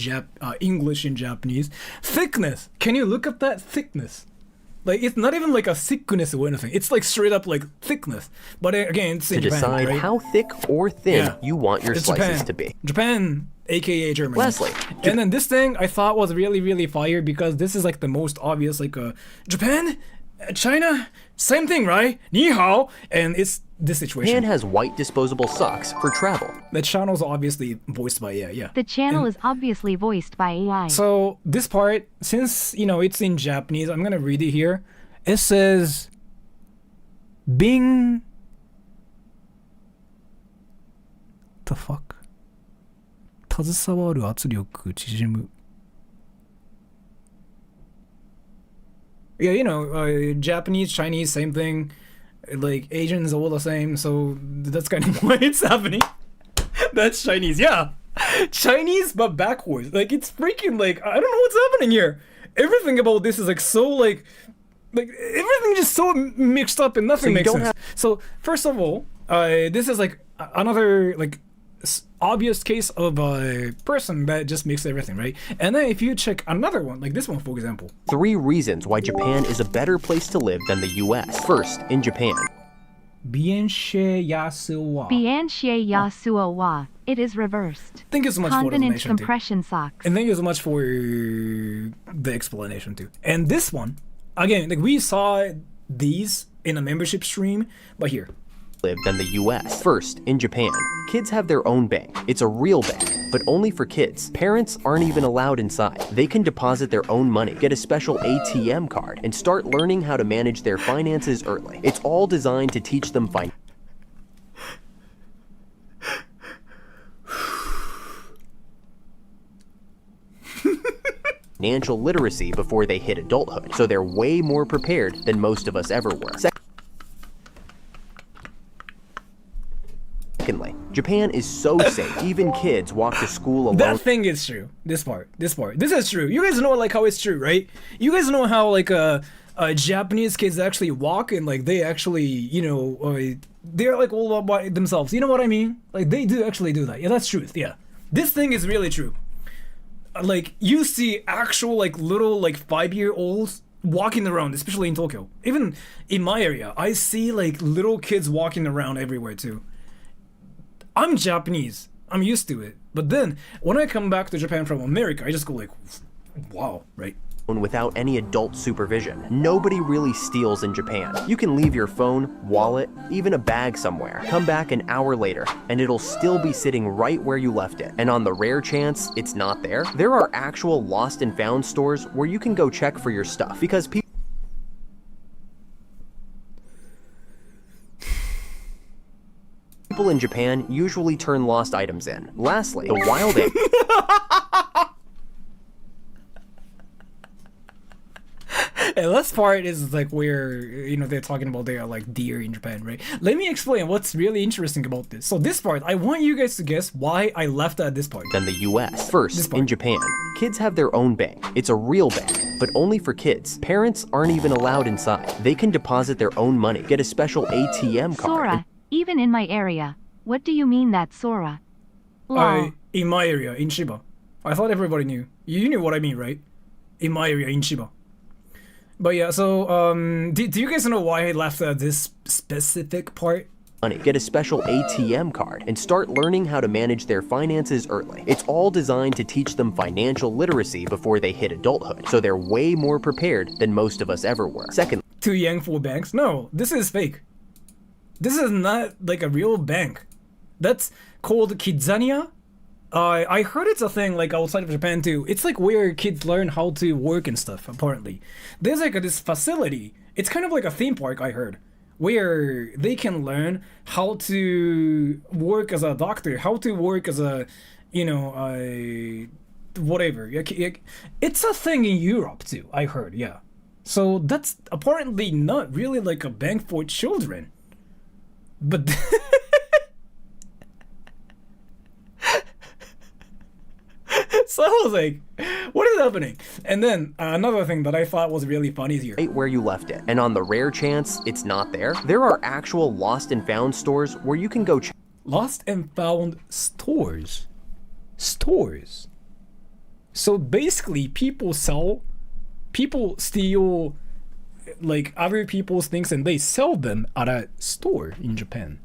English in Japanese, thickness. Can you look at that thickness? Like, it's not even like a thickness or anything. It's like straight up like thickness. But again, it's in Japan,
decide
right?
how thick or thin
Yeah.
you want your
It's
slices
Japan.
to be.
Japan, aka Germany.
Lastly,
And then this thing I thought was really fire because this is like the most obvious, like Japan, China, same thing, right? Ni hao, and it's this situation.
Japan has white disposable socks for travel.
The channel's obviously voiced by yeah.
The channel is obviously voiced by AI.
So this part, since you know it's in Japanese, I'm gonna read it here. It says, "Bing." The fuck? 携わる圧力縮む. Yeah, you know, Japanese, Chinese, same thing. Like Asians, all the same. So that's kind of why it's happening. That's Chinese, yeah. Chinese, but backwards. Like it's freaking like I don't know what's happening here. Everything about this is like so like everything just so mixed up and nothing
So you
makes
don't
sense. So first of all, this is like another like obvious case of a person that just makes everything, right? And then if you check another one, like this one, for example.
3 reasons why Japan is a better place to live than the US. First, in Japan.
Bienshe yasuwa.
Bianshe yasuo wa. It is reversed.
Thank you so much for the
Consonant
explanation too.
compression socks.
And thank you so much for the explanation too. And this one, again, like we saw these in a membership stream, but here.
Live than the US. First, in Japan, kids have their own bank. It's a real bank, but only for kids. Parents aren't even allowed inside. They can deposit their own money, get a special ATM card, and start learning how to manage their finances early. It's all designed to teach them financial literacy before they hit adulthood, so they're way more prepared than most of us ever were. Secondly, Japan is so safe. Even kids walk to school alone.
That thing is true. This part. This is true. You guys know like how it's true, right? You guys know how like Japanese kids actually walk and like they actually, you know, they're like all by themselves. You know what I mean? Like they do actually do that. Yeah, that's truth. Yeah, this thing is really true. Like you see actual like little like 5-year-olds walking around, especially in Tokyo. Even in my area, I see like little kids walking around everywhere too. I'm Japanese. I'm used to it. But then when I come back to Japan from America, I just go like, wow, right?
Without any adult supervision. Nobody really steals in Japan. You can leave your phone, wallet, even a bag somewhere. Come back an hour later, and it'll still be sitting right where you left it. And on the rare chance it's not there, there are actual lost and found stores where you can go check for your stuff. Because people in Japan usually turn lost items in. Lastly, the wild
And last part is like where, you know, they're talking about they are like deer in Japan, right? Let me explain what's really interesting about this. So this part, I want you guys to guess why I left at this part.
Than the US. First, in Japan, kids have their own bank. It's a real bank, but only for kids. Parents aren't even allowed inside. They can deposit their own money, get a special ATM card.
Sora, even in my area. What do you mean that Sora? Lol.
In my area, in Shiba. I thought everybody knew. You knew what I mean, right? In my area, in Shiba. But yeah, so, do you guys know why I left this specific part?
Money, get a special ATM card, and start learning how to manage their finances early. It's all designed to teach them financial literacy before they hit adulthood, so they're way more prepared than most of us ever were. Second,
Too young for banks? No, this is fake. This is not like a real bank. That's called Kidzania. I heard it's a thing like outside of Japan too. It's like where kids learn how to work and stuff, apparently. There's like this facility. It's kind of like a theme park, I heard, where they can learn how to work as a doctor, how to work as a, you know, whatever. It's a thing in Europe too, I heard, yeah. So that's apparently not really like a bank for children. But... So I was like, what is happening? And then another thing that I thought was really funny here.
Right where you left it. And on the rare chance it's not there, there are actual lost and found stores where you can go check.
Lost and found stores. Stores. So basically people steal like other people's things and they sell them at a store in Japan.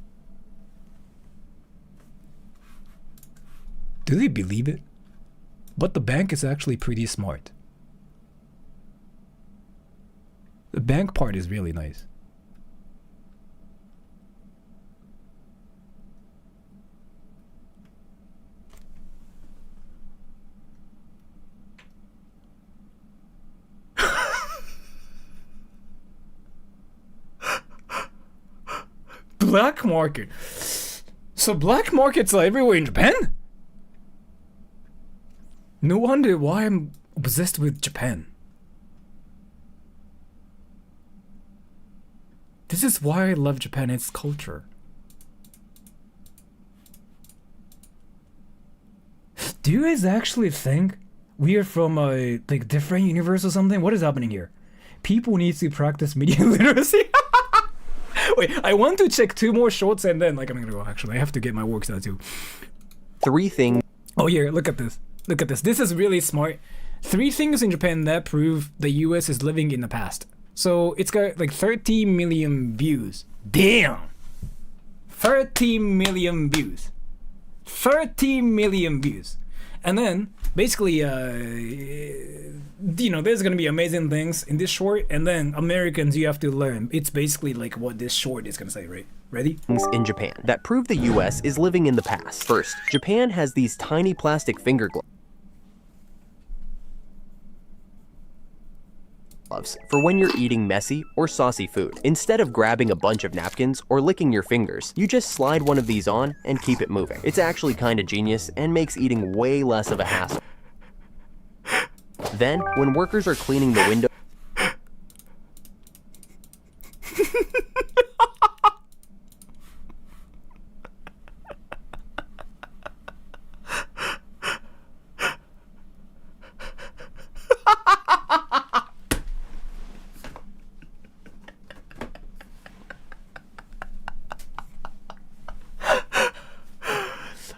Do they believe it? But the bank is actually pretty smart. The bank part is really nice. Black market. So black markets are everywhere in Japan? No wonder why I'm obsessed with Japan. This is why I love Japan, its culture. Do you guys actually think we are from a like different universe or something? What is happening here? People need to practice media literacy. Wait, I want to check 2 more shorts and then like I'm gonna go. Actually, I have to get my work done too.
3 things.
Oh, here, look at this. Look at this. This is really smart. 3 things in Japan that prove the US is living in the past. So it's got like 30 million views. Damn! 30 million views. 30 million views. And then, basically, you know, there's gonna be amazing things in this short, and then Americans, you have to learn. It's basically like what this short is gonna say, right? Ready?
In Japan that prove the US is living in the past. First, Japan has these tiny plastic finger gloves for when you're eating messy or saucy food. Instead of grabbing a bunch of napkins or licking your fingers, you just slide one of these on and keep it moving. It's actually kind of genius and makes eating way less of a hassle. Then, when workers are cleaning the window,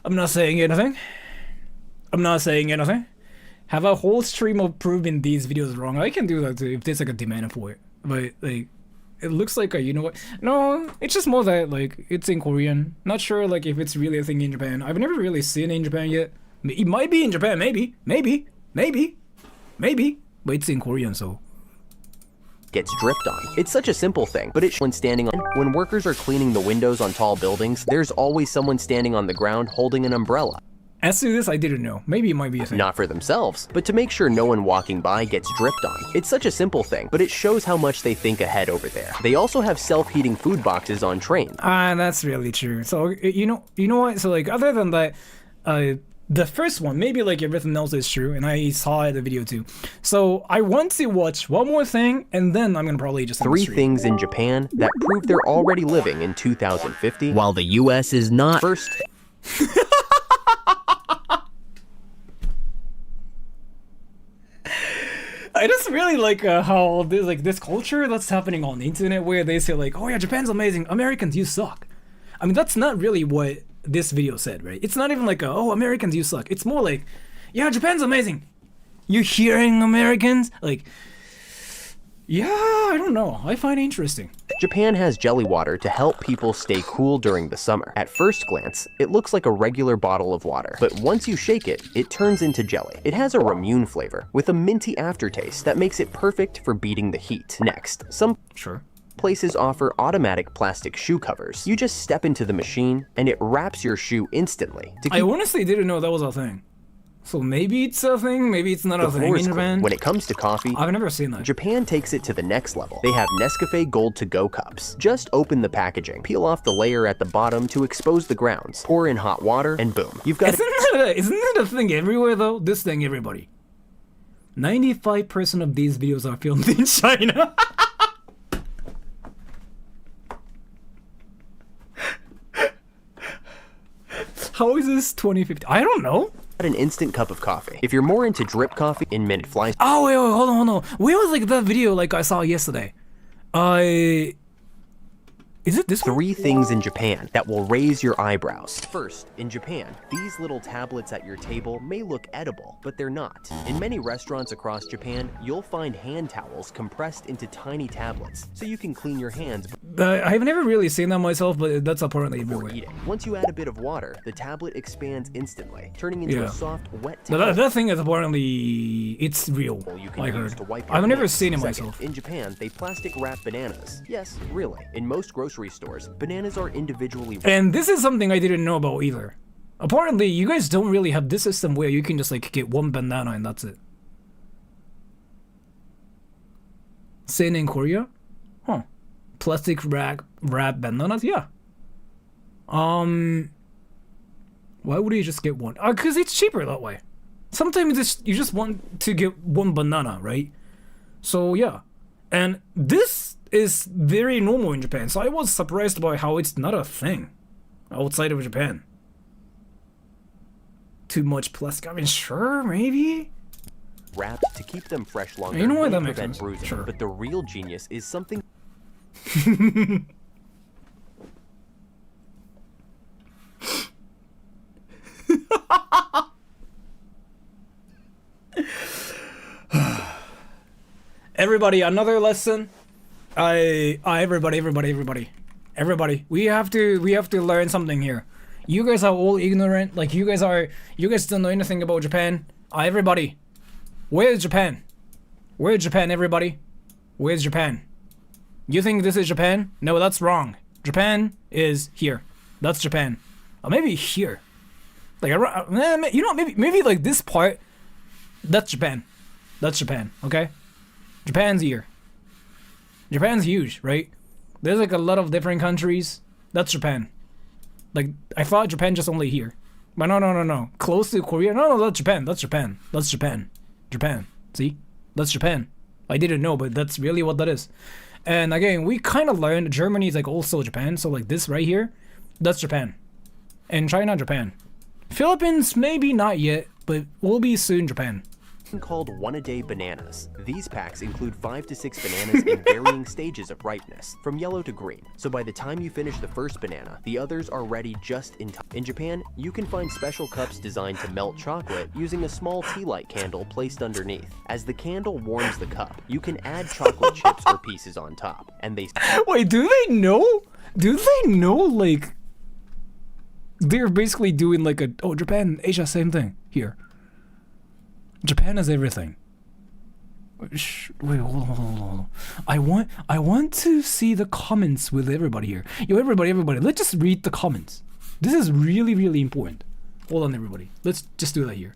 I'm not saying anything. I'm not saying anything. Have a whole stream of proving these videos wrong. I can do that too if there's like a demand for it. But like, it looks like a, you know what? No, it's just more that like it's in Korean. Not sure like if it's really a thing in Japan. I've never really seen it in Japan yet. It might be in Japan, maybe. But it's in Korean, so.
gets dripped on. It's such a simple thing, but it's when standing on. When workers are cleaning the windows on tall buildings, there's always someone standing on the ground holding an umbrella.
As to this, I didn't know. Maybe it might be a thing.
Not for themselves, but to make sure no one walking by gets dripped on. It's such a simple thing, but it shows how much they think ahead over there. They also have self-heating food boxes on trains.
That's really true. So, you know what? So, like, other than that, the first one, maybe like everything else is true, and I saw the video too. So I want to watch one more thing, and then I'm gonna probably just
3 things in Japan that prove they're already living in 2050, while the US is not. First.
I just really like how there's like this culture that's happening on the internet where they say like, oh yeah, Japan's amazing, Americans, you suck. I mean, that's not really what this video said, right? It's not even like, oh, Americans, you suck. It's more like, yeah, Japan's amazing. You hearing, Americans? Like, yeah, I don't know. I find it interesting.
Japan has jelly water to help people stay cool during the summer. At first glance, it looks like a regular bottle of water, but once you shake it, it turns into jelly. It has a ramune flavor with a minty aftertaste that makes it perfect for beating the heat. Next, some places offer automatic plastic shoe covers. You just step into the machine and it wraps your shoe instantly.
I honestly didn't know that was a thing. So maybe it's a thing, maybe it's not a thing in Japan.
When it comes to coffee,
I've never seen that.
Japan takes it to the next level. They have Nescafe Gold to-go cups. Just open the packaging, peel off the layer at the bottom to expose the grounds, pour in hot water, and boom. You've got
Isn't that a thing everywhere though? This thing, everybody. 95% of these videos are filmed in China. How is this 2050? I don't know.
An instant cup of coffee. If you're more into drip coffee, in minute flies.
Oh wait, hold on. Where was like that video like I saw yesterday? Is it this
3 things in Japan that will raise your eyebrows. First, in Japan, these little tablets at your table may look edible, but they're not. In many restaurants across Japan, you'll find hand towels compressed into tiny tablets, so you can clean your hands.
I've never really seen that myself, but that's apparently everywhere.
Eating. Once you add a bit of water, the tablet expands instantly, turning into a soft, wet towel.
That thing is apparently, it's real, I heard. I've never seen it myself.
In Japan, they plastic wrap bananas. Yes, really. In most grocery stores, bananas are individually wrapped.
And this is something I didn't know about either. Apparently, you guys don't really have this system where you can just like get one banana and that's it. Same in Korea? Huh. Plastic wrap bananas? Yeah. Why would you just get one? Cause it's cheaper that way. Sometimes you just want to get one banana, right? So yeah. And this is very normal in Japan, so I was surprised by how it's not a thing outside of Japan. Too much plastic. I mean, sure, maybe.
Wrapped to keep them fresh longer.
You know what, that
and
makes
prevent
sense.
bruising.
Sure.
But the real genius is something.
Everybody, another lesson. Everybody. We have to learn something here. You guys are all ignorant. Like you guys don't know anything about Japan. Everybody, where's Japan? Where's Japan? Everybody, where's Japan? You think this is Japan? No, that's wrong. Japan is here. That's Japan. Or maybe here. Like you know, maybe like this part. That's Japan. That's Japan. Okay. Japan's here. Japan's huge, right? There's like a lot of different countries. That's Japan. Like I thought Japan just only here, but no. Close to Korea. No, that's Japan. That's Japan. That's Japan. Japan. See, that's Japan. I didn't know, but that's really what that is. And again, we kind of learned Germany is like also Japan. So like this right here, that's Japan. And China, Japan. Philippines, maybe not yet, but will be soon Japan.
Called one-a-day bananas. These packs include 5 to 6 bananas in varying stages of ripeness, from yellow to green. So by the time you finish the first banana, the others are ready just in time. In Japan, you can find special cups designed to melt chocolate using a small tea light candle placed underneath. As the candle warms the cup, you can add chocolate chips or pieces on top, and they...
Wait, do they know? Do they know, like... They're basically doing like a... Oh, Japan, Asia, same thing. Here. Japan is everything. Wait, hold on. I want to see the comments with everybody here. Yo, everybody, let's just read the comments. This is really, really important. Hold on, everybody. Let's just do that here.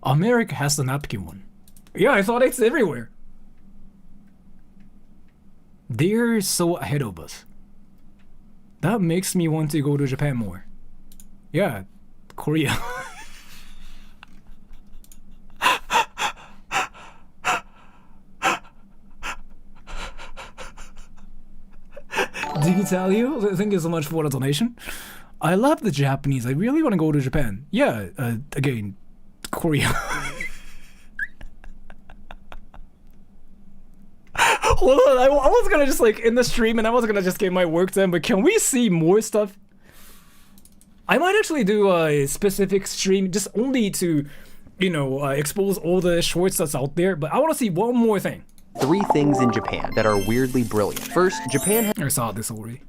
America has the napkin one. Yeah, I thought it's everywhere. They're so ahead of us. That makes me want to go to Japan more. Yeah, Korea. Digitalio, thank you so much for the donation. I love the Japanese. I really want to go to Japan. Yeah, again, Korea. Hold on, I was gonna just like in the stream and I was gonna just get my work done, but can we see more stuff? I might actually do a specific stream just only to, you know, expose all the shorts that's out there, but I want to see one more thing.
3 things in Japan that are weirdly brilliant. First, Japan
I saw this already.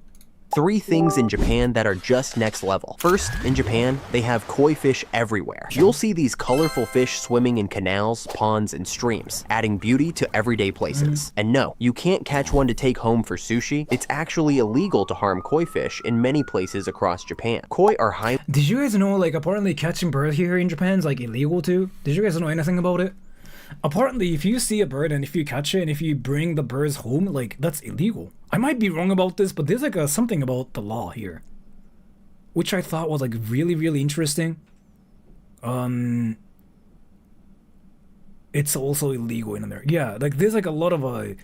3 things in Japan that are just next level. First, in Japan, they have koi fish everywhere. You'll see these colorful fish swimming in canals, ponds, and streams, adding beauty to everyday places. And no, you can't catch one to take home for sushi. It's actually illegal to harm koi fish in many places across Japan. Koi are high.
Did you guys know, like, apparently catching birds here in Japan is like illegal too? Did you guys know anything about it? Apparently, if you see a bird and if you catch it and if you bring the birds home, like, that's illegal. I might be wrong about this, but there's like something about the law here, which I thought was like really, really interesting. It's also illegal in America. Yeah, like there's like a lot of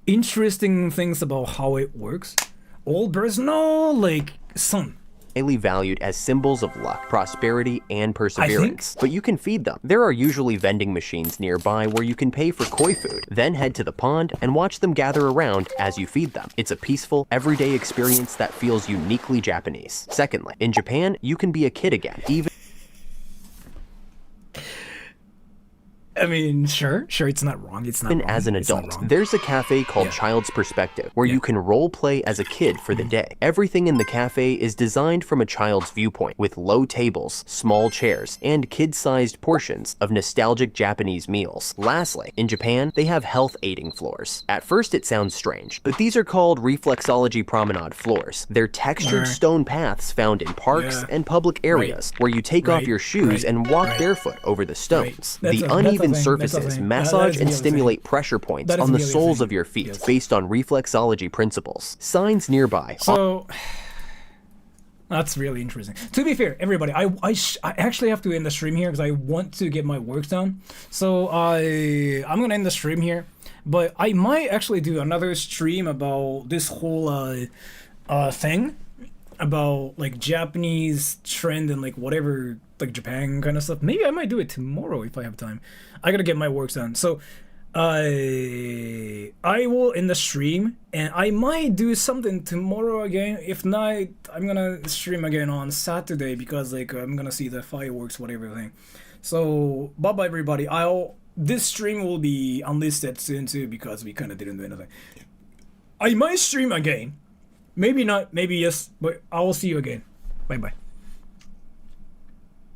interesting things about how it works. All birds, no, like some.
Highly valued as symbols of luck, prosperity, and perseverance. But you can feed them. There are usually vending machines nearby where you can pay for koi food, then head to the pond and watch them gather around as you feed them. It's a peaceful, everyday experience that feels uniquely Japanese. Secondly, in Japan, you can be a kid again, even
I mean, sure, it's not wrong. It's not wrong.
as an adult. There's a cafe called Child's Perspective where you can role play as a kid for the day. Everything in the cafe is designed from a child's viewpoint, with low tables, small chairs, and kid-sized portions of nostalgic Japanese meals. Lastly, in Japan, they have health aiding floors. At first it sounds strange, but these are called reflexology promenade floors. They're textured stone paths found in parks and public areas where you take off your shoes and walk barefoot over the stones. The uneven surfaces massage and stimulate pressure points on the soles of your feet based on reflexology principles. Signs nearby.
So that's really interesting. To be fair, everybody, I actually have to end the stream here because I want to get my work done. So I'm gonna end the stream here, but I might actually do another stream about this whole thing about like Japanese trend and like whatever, like Japan kind of stuff. Maybe I might do it tomorrow if I have time. I gotta get my work done. So I will end the stream and I might do something tomorrow again. If not, I'm gonna stream again on Saturday because like I'm gonna see the fireworks, whatever thing. So bye bye everybody. I'll this stream will be unlisted soon too because we kind of didn't do anything. I might stream again. Maybe not, maybe yes, but I will see you again. Bye bye.